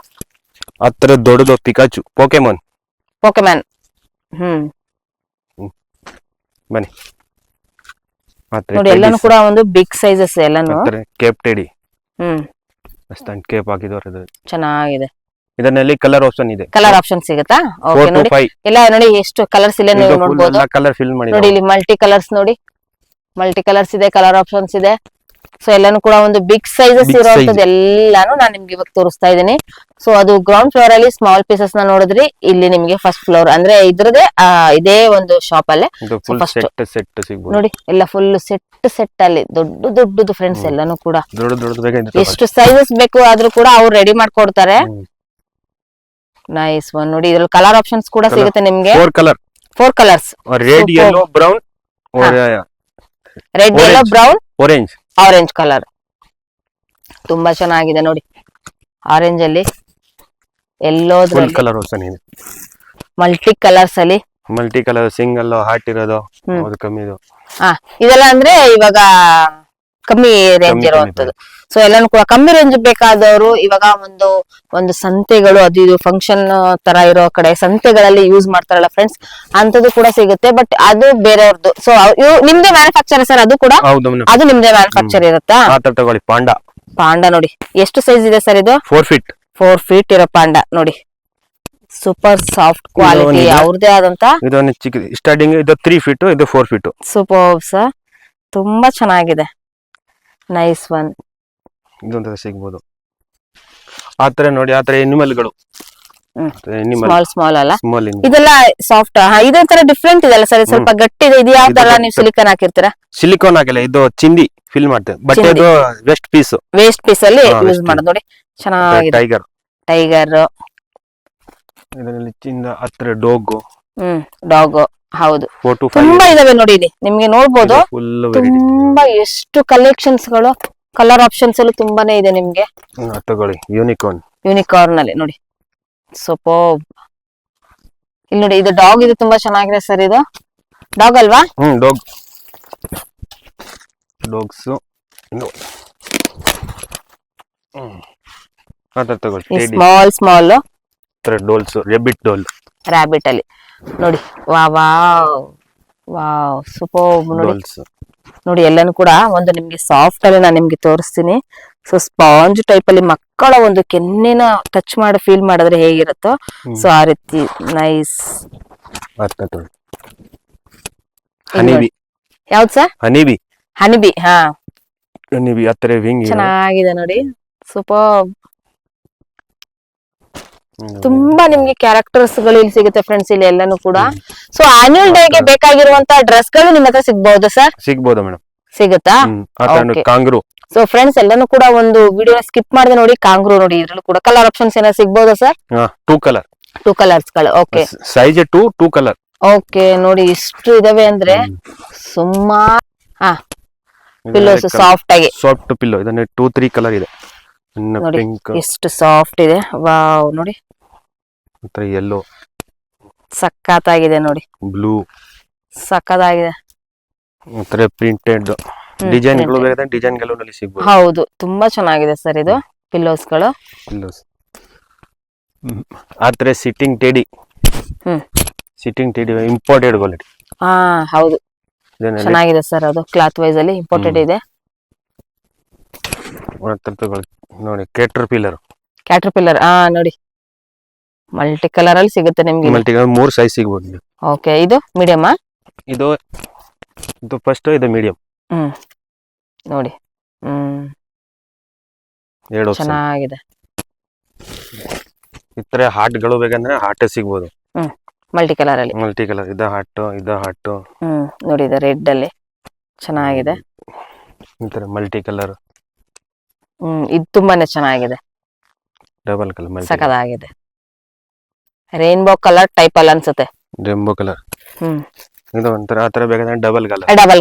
[SPEAKER 3] ಹತ್ರ ದೊಡ್ಡದು ಪಿಕಾಚು, ಪೋಕೆಮಾನ್. ಬನ್ನಿ
[SPEAKER 1] ನೋಡಿ, ಎಲ್ಲಾನು ಕೂಡ ಒಂದು ಬಿಗ್ ಸೈಜಸ್ ಎಲ್ಲಾನು.
[SPEAKER 3] Cape teddy. ಕೇಪ್ ಹಾಕಿದವರು
[SPEAKER 1] ಚೆನ್ನಾಗಿದೆ.
[SPEAKER 3] ಇದರಲ್ಲಿ ಕಲರ್ ಆಪ್ಷನ್ ಇದೆ.
[SPEAKER 1] ಕಲರ್ ಆಪ್ಷನ್ ಸಿಗುತ್ತಾ? ಓಕೆ ನೋಡಿ, ಎಲ್ಲ ನೋಡಿ ಎಷ್ಟು ಕಲರ್ಸ್ ಇಲ್ಲ ನೀವು ನೋಡಬಹುದು.
[SPEAKER 3] ಕಲರ್ ಫಿಲ್ ಮಾಡಿ
[SPEAKER 1] ನೋಡಿ, ಇಲ್ಲಿ ಮಲ್ಟಿ ಕಲರ್ಸ್ ನೋಡಿ, ಮಲ್ಟಿ ಕಲರ್ಸ್ ಇದೆ, ಕಲರ್ ಆಪ್ಷನ್ಸ್ ಇದೆ. ಸೊ ಎಲ್ಲಾನು ಕೂಡ ಒಂದು ಬಿಗ್ ಸೈಜಸ್ ಇರುವಂತದ್ದು ಎಲ್ಲಾನು ನಾನು ನಿಮ್ಗೆ ಇವಾಗ ತೋರಿಸ್ತಾ ಇದ್ದೀನಿ. ಸೊ ಅದು ಗ್ರೌಂಡ್ ಫ್ಲೋರ್ ಅಲ್ಲಿ ಸ್ಮಾಲ್ ಪೀಸಸ್ ನ ನೋಡಿದ್ರಿ, ಇಲ್ಲಿ ನಿಮ್ಗೆ ಫಸ್ಟ್ ಫ್ಲೋರ್ ಅಂದ್ರೆ ಇದ್ರದೇ ಇದೇ ಒಂದು ಶಾಪ್ ಅಲ್ಲೇ ನೋಡಿ ಎಲ್ಲ ಫುಲ್ ಸೆಟ್ ಅಲ್ಲಿ ದೊಡ್ಡದು ಫ್ರೆಂಡ್ಸ್. ಎಲ್ಲಾನು ಕೂಡ ಎಷ್ಟು ಸೈಜಸ್ ಬೇಕು ಆದ್ರೂ ಕೂಡ ಅವ್ರು ರೆಡಿ ಮಾಡ್ಕೊಡ್ತಾರೆ. Nice one. ನೋಡಿ ಇದ್ರಲ್ಲಿ ಕಲರ್ ಆಪ್ಷನ್ಸ್ ಕೂಡ ಸಿಗುತ್ತೆ ನಿಮ್ಗೆ. 4 colours,
[SPEAKER 3] red, yellow, brown,
[SPEAKER 1] red, yellow, brown,
[SPEAKER 3] orange
[SPEAKER 1] colour. ತುಂಬಾ ಚೆನ್ನಾಗಿದೆ ನೋಡಿ. ಆರೆಂಜ್ ಅಲ್ಲಿ, ಎಲ್ಲೋ
[SPEAKER 3] ಕಲರ್ ಆಪ್ಷನ್ ಇದೆ.
[SPEAKER 1] ಮಲ್ಟಿ ಕಲರ್ಸ್ ಅಲ್ಲಿ,
[SPEAKER 3] ಮಲ್ಟಿ ಕಲರ್, ಸಿಂಗಲ್, ಹಾರ್ಟ್ ಇರೋದು, ಅದು ಕಮ್ಮಿದು.
[SPEAKER 1] ಇದೆಲ್ಲ ಅಂದ್ರೆ ಇವಾಗ ಕಮ್ಮಿ ರೇಂಜ್ ಇರುವಂತದ್ದು. ಸೊ ಎಲ್ಲಾನು ಕೂಡ ಕಮ್ಮಿ ರೇಂಜ್ ಬೇಕಾದವರು ಇವಾಗ ಒಂದು ಸಂತೆಗಳು ಅದು ಇದು ಫಂಕ್ಷನ್ ತರ ಇರೋ ಕಡೆ ಸಂತೆಗಳಲ್ಲಿ ಯೂಸ್ ಮಾಡ್ತಾರಲ್ಲ ಫ್ರೆಂಡ್ಸ್, ಅಂತದ್ದು ಕೂಡ ಸಿಗುತ್ತೆ. ಬಟ್ ಅದು ಬೇರೆಯವ್ರದ್ದು. ಸೊ ನಿಮ್ದೇ ಮ್ಯಾನುಫ್ಯಾಕ್ಚರ್ ಸರ್? ಅದು ಕೂಡ ಅದು ನಿಮ್ದೇ ಮ್ಯಾನುಫ್ಯಾಕ್ಚರ್ ಇರುತ್ತಾ? ಪಾಂಡಾ ನೋಡಿ ಎಷ್ಟು ಸೈಜ್ ಇದೆ ಸರ್ ಇದು? 4 ಫೀಟ್ ಇರೋ ಪಾಂಡಾ ನೋಡಿ. ಸೂಪರ್ ಸಾಫ್ಟ್ ಕ್ವಾಲಿಟಿ, ಅವ್ರದೇ ಆದಂತ.
[SPEAKER 3] ಸ್ಟಾರ್ಟಿಂಗ್ ಇದು 3 ಫೀಟ್, ಇದು 4 ಫೀಟ್.
[SPEAKER 1] ಸೂಪರ್ ಸರ್, ತುಂಬಾ ಚೆನ್ನಾಗಿದೆ. Nice one.
[SPEAKER 3] ಇದೊಂದು ಸಿಗ್ಬೋದು. ಆತರ ನೋಡಿ, ಆತರ ಎನಿಮಲ್ಗಳು
[SPEAKER 1] ಸ್ಮಾಲ್ ಅಲ್ಲ, ಇದೆಲ್ಲ ಸಾಫ್ಟ್. ಇದೊಂಥರ ಡಿಫ್ರೆಂಟ್ ಇದೆ ಅಲ್ಲ ಸರ್, ಸ್ವಲ್ಪ ಗಟ್ಟಿ ಇದೆ. ಇದು ಯಾವ ತರ ನೀವು ಸಿಲಿಕಾನ್ ಹಾಕಿರ್ತೀರಾ?
[SPEAKER 3] ಸಿಲಿಕಾನ್ ಹಾಕಿಲ್ಲ, ಇದು ಚಿಂದಿ ಫಿಲ್ ಮಾಡ್ತೇವೆ. ಬಟ್ ಇದು ವೇಸ್ಟ್ ಪೀಸ್ ಅಲ್ಲಿ
[SPEAKER 1] ಯೂಸ್ ಮಾಡೋದು ನೋಡಿ. ಚೆನ್ನಾಗಿದೆ. ಟೈಗರ್
[SPEAKER 3] ಇದರಲ್ಲಿ ಚಿಂದ ಹತ್ರ
[SPEAKER 1] ಡಾಗ್. ಹೌದು, ತುಂಬಾ ಇದಾವೆ ನೋಡಿ. ಇಲ್ಲಿ ನಿಮ್ಗೆ ನೋಡ್ಬೋದು ತುಂಬಾ ಎಷ್ಟು ಕಲೆಕ್ಷನ್ಸ್ ಗಳು. ಕಲರ್ ಆಪ್ಷನ್ಸ್ ಎಲ್ಲ ತುಂಬಾನೇ ಇದೆ ನಿಮ್ಗೆ. ಯೂನಿಕಾರ್ನ್ ಅಲ್ಲಿ ನೋಡಿ, ಸೂಪರ್. ಇಲ್ಲಿ ನೋಡಿ, ಇದು ಡಾಗ್. ಇದು ತುಂಬಾ ಚೆನ್ನಾಗಿದೆ ಸರ್. ಇದು ಡಾಗ್ ಅಲ್ವಾ?
[SPEAKER 3] ಡಾಗ್ಸ್
[SPEAKER 1] ಸ್ಮಾಲ್
[SPEAKER 3] ಡೋಲ್ಸ್,
[SPEAKER 1] ರ್ಯಾಬಿಟ್ ಅಲ್ಲಿ ನೋಡಿ. ವಾವ್ ಸೂಪರ್ ನೋಡಿ. ನೋಡಿ ಎಲ್ಲಾನು ಕೂಡ ಒಂದು ನಿಮ್ಗೆ ಸಾಫ್ಟ್ ಅಲ್ಲಿ ನಾನು ನಿಮ್ಗೆ ತೋರಿಸ್ತೀನಿ. ಸೊ ಸ್ಪಾಂಜ್ ಟೈಪ್ ಅಲ್ಲಿ ಮಕ್ಕಳ ಒಂದು ಕೆನ್ನೆನ ಟಚ್ ಮಾಡಿ ಫೀಲ್ ಮಾಡಿದ್ರೆ ಹೇಗಿರುತ್ತೋ ಸೊ ಆ ರೀತಿ. ನೈಸ್. ಯಾವ್ದು ಸರ್? ಹನಿಬಿ. ಹಾ, ಚೆನ್ನಾಗಿದೆ ನೋಡಿ. ಸೂಪರ್. ತುಂಬಾ ನಿಮ್ಗೆ ಕ್ಯಾರೆಕ್ಟರ್ಸ್ ಗಳು ಇಲ್ಲಿ ಸಿಗುತ್ತೆ ಫ್ರೆಂಡ್ಸ್, ಇಲ್ಲಿ ಎಲ್ಲಾನು ಕೂಡ. ಸೊ ಆನ್ಯುವಲ್ ಡೇಗೆ ಬೇಕಾಗಿರುವಂತ ಡ್ರೆಸ್ ಗಳು ನಿಮ್ಮ ಹತ್ರ ಸಿಗ್ಬಹುದು ಸರ್?
[SPEAKER 3] ಸಿಗ್ಬಹುದು ಮೇಡಮ್.
[SPEAKER 1] ಸಿಗುತ್ತಾ?
[SPEAKER 3] ಕಾಂಗ್ರೂ.
[SPEAKER 1] ಸೊ ಫ್ರೆಂಡ್ಸ್ ಎಲ್ಲಾನು ಕೂಡ ಒಂದು ವಿಡಿಯೋ ಸ್ಕಿಪ್ ಮಾಡಿದೆ ನೋಡಿ. ಕಾಂಗ್ರೂ ನೋಡಿ, ಇದ್ರಲ್ಲೂ ಕೂಡ ಕಲರ್ ಆಪ್ಷನ್ಸ್ ಏನಾದ್ರು ಸಿಗ್ಬಹುದಾ ಸರ್? 2 ಕಲರ್ಸ್ ಗಳು. Okay,
[SPEAKER 3] size 2 colour.
[SPEAKER 1] ಓಕೆ ನೋಡಿ, ಇಷ್ಟು ಇದಾವೆ ಅಂದ್ರೆ ಸುಮಾರು. ಪಿಲ್ಲೋಸ್ ಸಾಫ್ಟ್ ಆಗಿ,
[SPEAKER 3] ಸಾಫ್ಟ್ ಪಿಲ್ಲೋ. ಇದನ್ನ 2-3 ಕಲರ್ ಇದೆ
[SPEAKER 1] ನೋಡಿ. ಎಷ್ಟು ಸಾಫ್ಟ್ ಇದೆ. ವಾವ್ ನೋಡಿ,
[SPEAKER 3] ಯೆಲ್ಲೋ
[SPEAKER 1] ಸಕ್ಕತ್ತಾಗಿದೆ ನೋಡಿ.
[SPEAKER 3] ಬ್ಲೂ
[SPEAKER 1] ಸಕ್ಕತ್ತಾಗಿದೆ.
[SPEAKER 3] ಪ್ರಿಂಟೆಡ್ ಡಿಸೈನ್ ಗಳು ಬೇರೆ ಡಿಸೈನ್ ಗಳು ಸಿಗಬಹುದು.
[SPEAKER 1] ಹೌದು, ತುಂಬಾ ಚೆನ್ನಾಗಿದೆ ಸರ್ ಇದು ಪಿಲ್ಲೋಸ್ ಗಳು.
[SPEAKER 3] ಆದ್ರೆ ಸಿಟ್ಟಿಂಗ್ ಟೆಡಿ ಇಂಪೋರ್ಟೆಡ್ ಕ್ವಾಲಿಟಿ.
[SPEAKER 1] ಹೌದು, ಚೆನ್ನಾಗಿದೆ ಸರ್. ಅದು ಕ್ಲಾತ್ ವೈಸ್ ಅಲ್ಲಿ ಇಂಪೋರ್ಟೆಡ್ ಇದೆ
[SPEAKER 3] ನೋಡಿ. ಕ್ಯಾಟರ್ಪಿಲ್ಲರ್
[SPEAKER 1] ನೋಡಿ, ಮಲ್ಟಿ ಕಲರ್ ಅಲ್ಲಿ ಸಿಗುತ್ತೆ ನಿಮ್ಗೆ.
[SPEAKER 3] 3 ಸೈಜ್ ಸಿಗಬಹುದು.
[SPEAKER 1] ಓಕೆ, ಇದು ಮೀಡಿಯಂ.
[SPEAKER 3] ಇದು ಫಸ್ಟ್, ಇದು ಮೀಡಿಯಂ
[SPEAKER 1] ನೋಡಿ.
[SPEAKER 3] ಎರಡು ಆಪ್ಷನ್.
[SPEAKER 1] ಚೆನ್ನಾಗಿದೆ.
[SPEAKER 3] ಈ ತರ ಹಾಟ್ಗಳು ಬೇಕಂದ್ರೆ ಹಾಟ್ ಸಿಗ್ಬೋದು.
[SPEAKER 1] ಮಲ್ಟಿ ಕಲರ್ ಅಲ್ಲಿ.
[SPEAKER 3] ಮಲ್ಟಿ ಕಲರ್, ಇದ ಹಾಟ್.
[SPEAKER 1] ನೋಡಿ ಇದು ರೆಡ್ ಅಲ್ಲಿ ಚೆನ್ನಾಗಿದೆ.
[SPEAKER 3] ಈ ತರ ಮಲ್ಟಿ ಕಲರ್,
[SPEAKER 1] ಇದು ತುಂಬಾನೇ ಚೆನ್ನಾಗಿದೆ,
[SPEAKER 3] ಡಬಲ್ ಕಲರ್,
[SPEAKER 1] ಸಖತ್ತಾಗಿದೆ. ರೈನ್ಬೋ ಕಲರ್ ಟೈಪ್ ಅಲ್ಲಿ ಅನ್ಸುತ್ತೆ.
[SPEAKER 3] ರೆಂಬೋ ಕಲರ್. ಇದು ಒಂಥರ ಆ ತರ ಬೇಕಂದ್ರೆ
[SPEAKER 1] ಡಬಲ್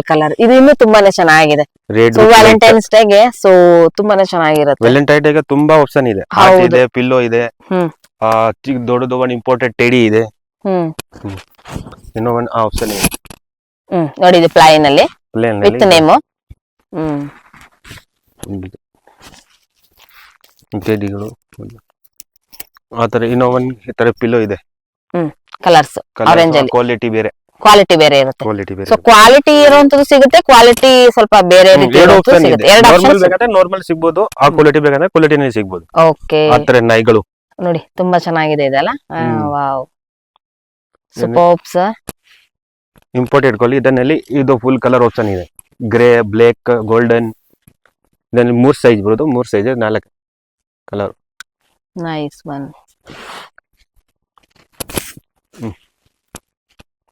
[SPEAKER 1] ಕಲರ್ ಇದು ಇನ್ನೂ ತುಂಬಾನೇ ಚೆನ್ನಾಗಿದೆ.
[SPEAKER 3] ರೆಡ್.
[SPEAKER 1] ಸೊ ವ್ಯಾಲೆಂಟೈನ್ಸ್ ಡೇಗೆ ಸೊ ತುಂಬಾನೇ ಚೆನ್ನಾಗಿರುತ್ತೆ.
[SPEAKER 3] ವ್ಯಾಲೆಂಟೈನ್ ಡೇಗೆ ತುಂಬಾ ಆಪ್ಷನ್ ಇದೆ. ಹಾಟ್ ಇದೆ, ಪಿಲ್ಲೋ ಇದೆ, ಚಿಕ್ಕ ದೊಡ್ಡದು ಒಂದು ಇಂಪೋರ್ಟೆಡ್ ಟೆಡಿ ಇದೆ. ಇನ್ನೂ ಒಂದು ಆಪ್ಷನ್ ಇದೆ.
[SPEAKER 1] ನೋಡಿ ಇದು ಪ್ಲೈನ್ ಅಲ್ಲಿ ವಿತ್ ನೇಮ್.
[SPEAKER 3] ಟೆಡಿಗಳು ಆ ತರ. ಇನ್ನೂ ಒಂದು ಈ ತರ ಪಿಲ್ಲೋ ಇದೆ.
[SPEAKER 1] ಕಲರ್ಸ್ ಆರೆಂಜ್ ಅಲ್ಲಿ.
[SPEAKER 3] ಕ್ವಾಲಿಟಿ ಬೇರೆ
[SPEAKER 1] ಇರುತ್ತೆ.
[SPEAKER 3] ಕ್ವಾಲಿಟಿ ಬೇರೆ.
[SPEAKER 1] ಸೊ ಕ್ವಾಲಿಟಿ ಇರುವಂತದ್ದು ಸಿಗುತ್ತೆ, ಕ್ವಾಲಿಟಿ ಸ್ವಲ್ಪ ಬೇರೆ ರೀತಿ
[SPEAKER 3] ಎರಡು
[SPEAKER 1] ಇರೋದು
[SPEAKER 3] ಆಪ್ಷನ್ ಇದೆ.
[SPEAKER 1] ಸಿಗುತ್ತೆ. ಎರಡು
[SPEAKER 3] ನಾರ್ಮಲ್
[SPEAKER 1] ಆಪ್ಷನ್.
[SPEAKER 3] ಬೇಕಾದ್ರೆ ನಾರ್ಮಲ್ ಸಿಗ್ಬೋದು, ಆ ಕ್ವಾಲಿಟಿ ಬೇಕಾದ್ರೆ ಕ್ವಾಲಿಟಿನೇ ಸಿಗ್ಬೋದು.
[SPEAKER 1] ಓಕೆ.
[SPEAKER 3] ಆ ತರ ನಾಯಿಗಳು
[SPEAKER 1] ನೋಡಿ ತುಂಬಾ ಚೆನ್ನಾಗಿದೆ ಇದೆಲ್ಲ. Wow, superbs.
[SPEAKER 3] Imported quality. ಇದನ್ನಲ್ಲಿ ಇದು ಫುಲ್ ಕಲರ್ ಆಪ್ಷನ್ ಇದೆ. Grey, black, golden. ಇದರಲ್ಲಿ 3 ಸೈಜ್ ಬರೋದು. 3 size 4 colour.
[SPEAKER 1] Nice one.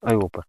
[SPEAKER 3] Ayyappa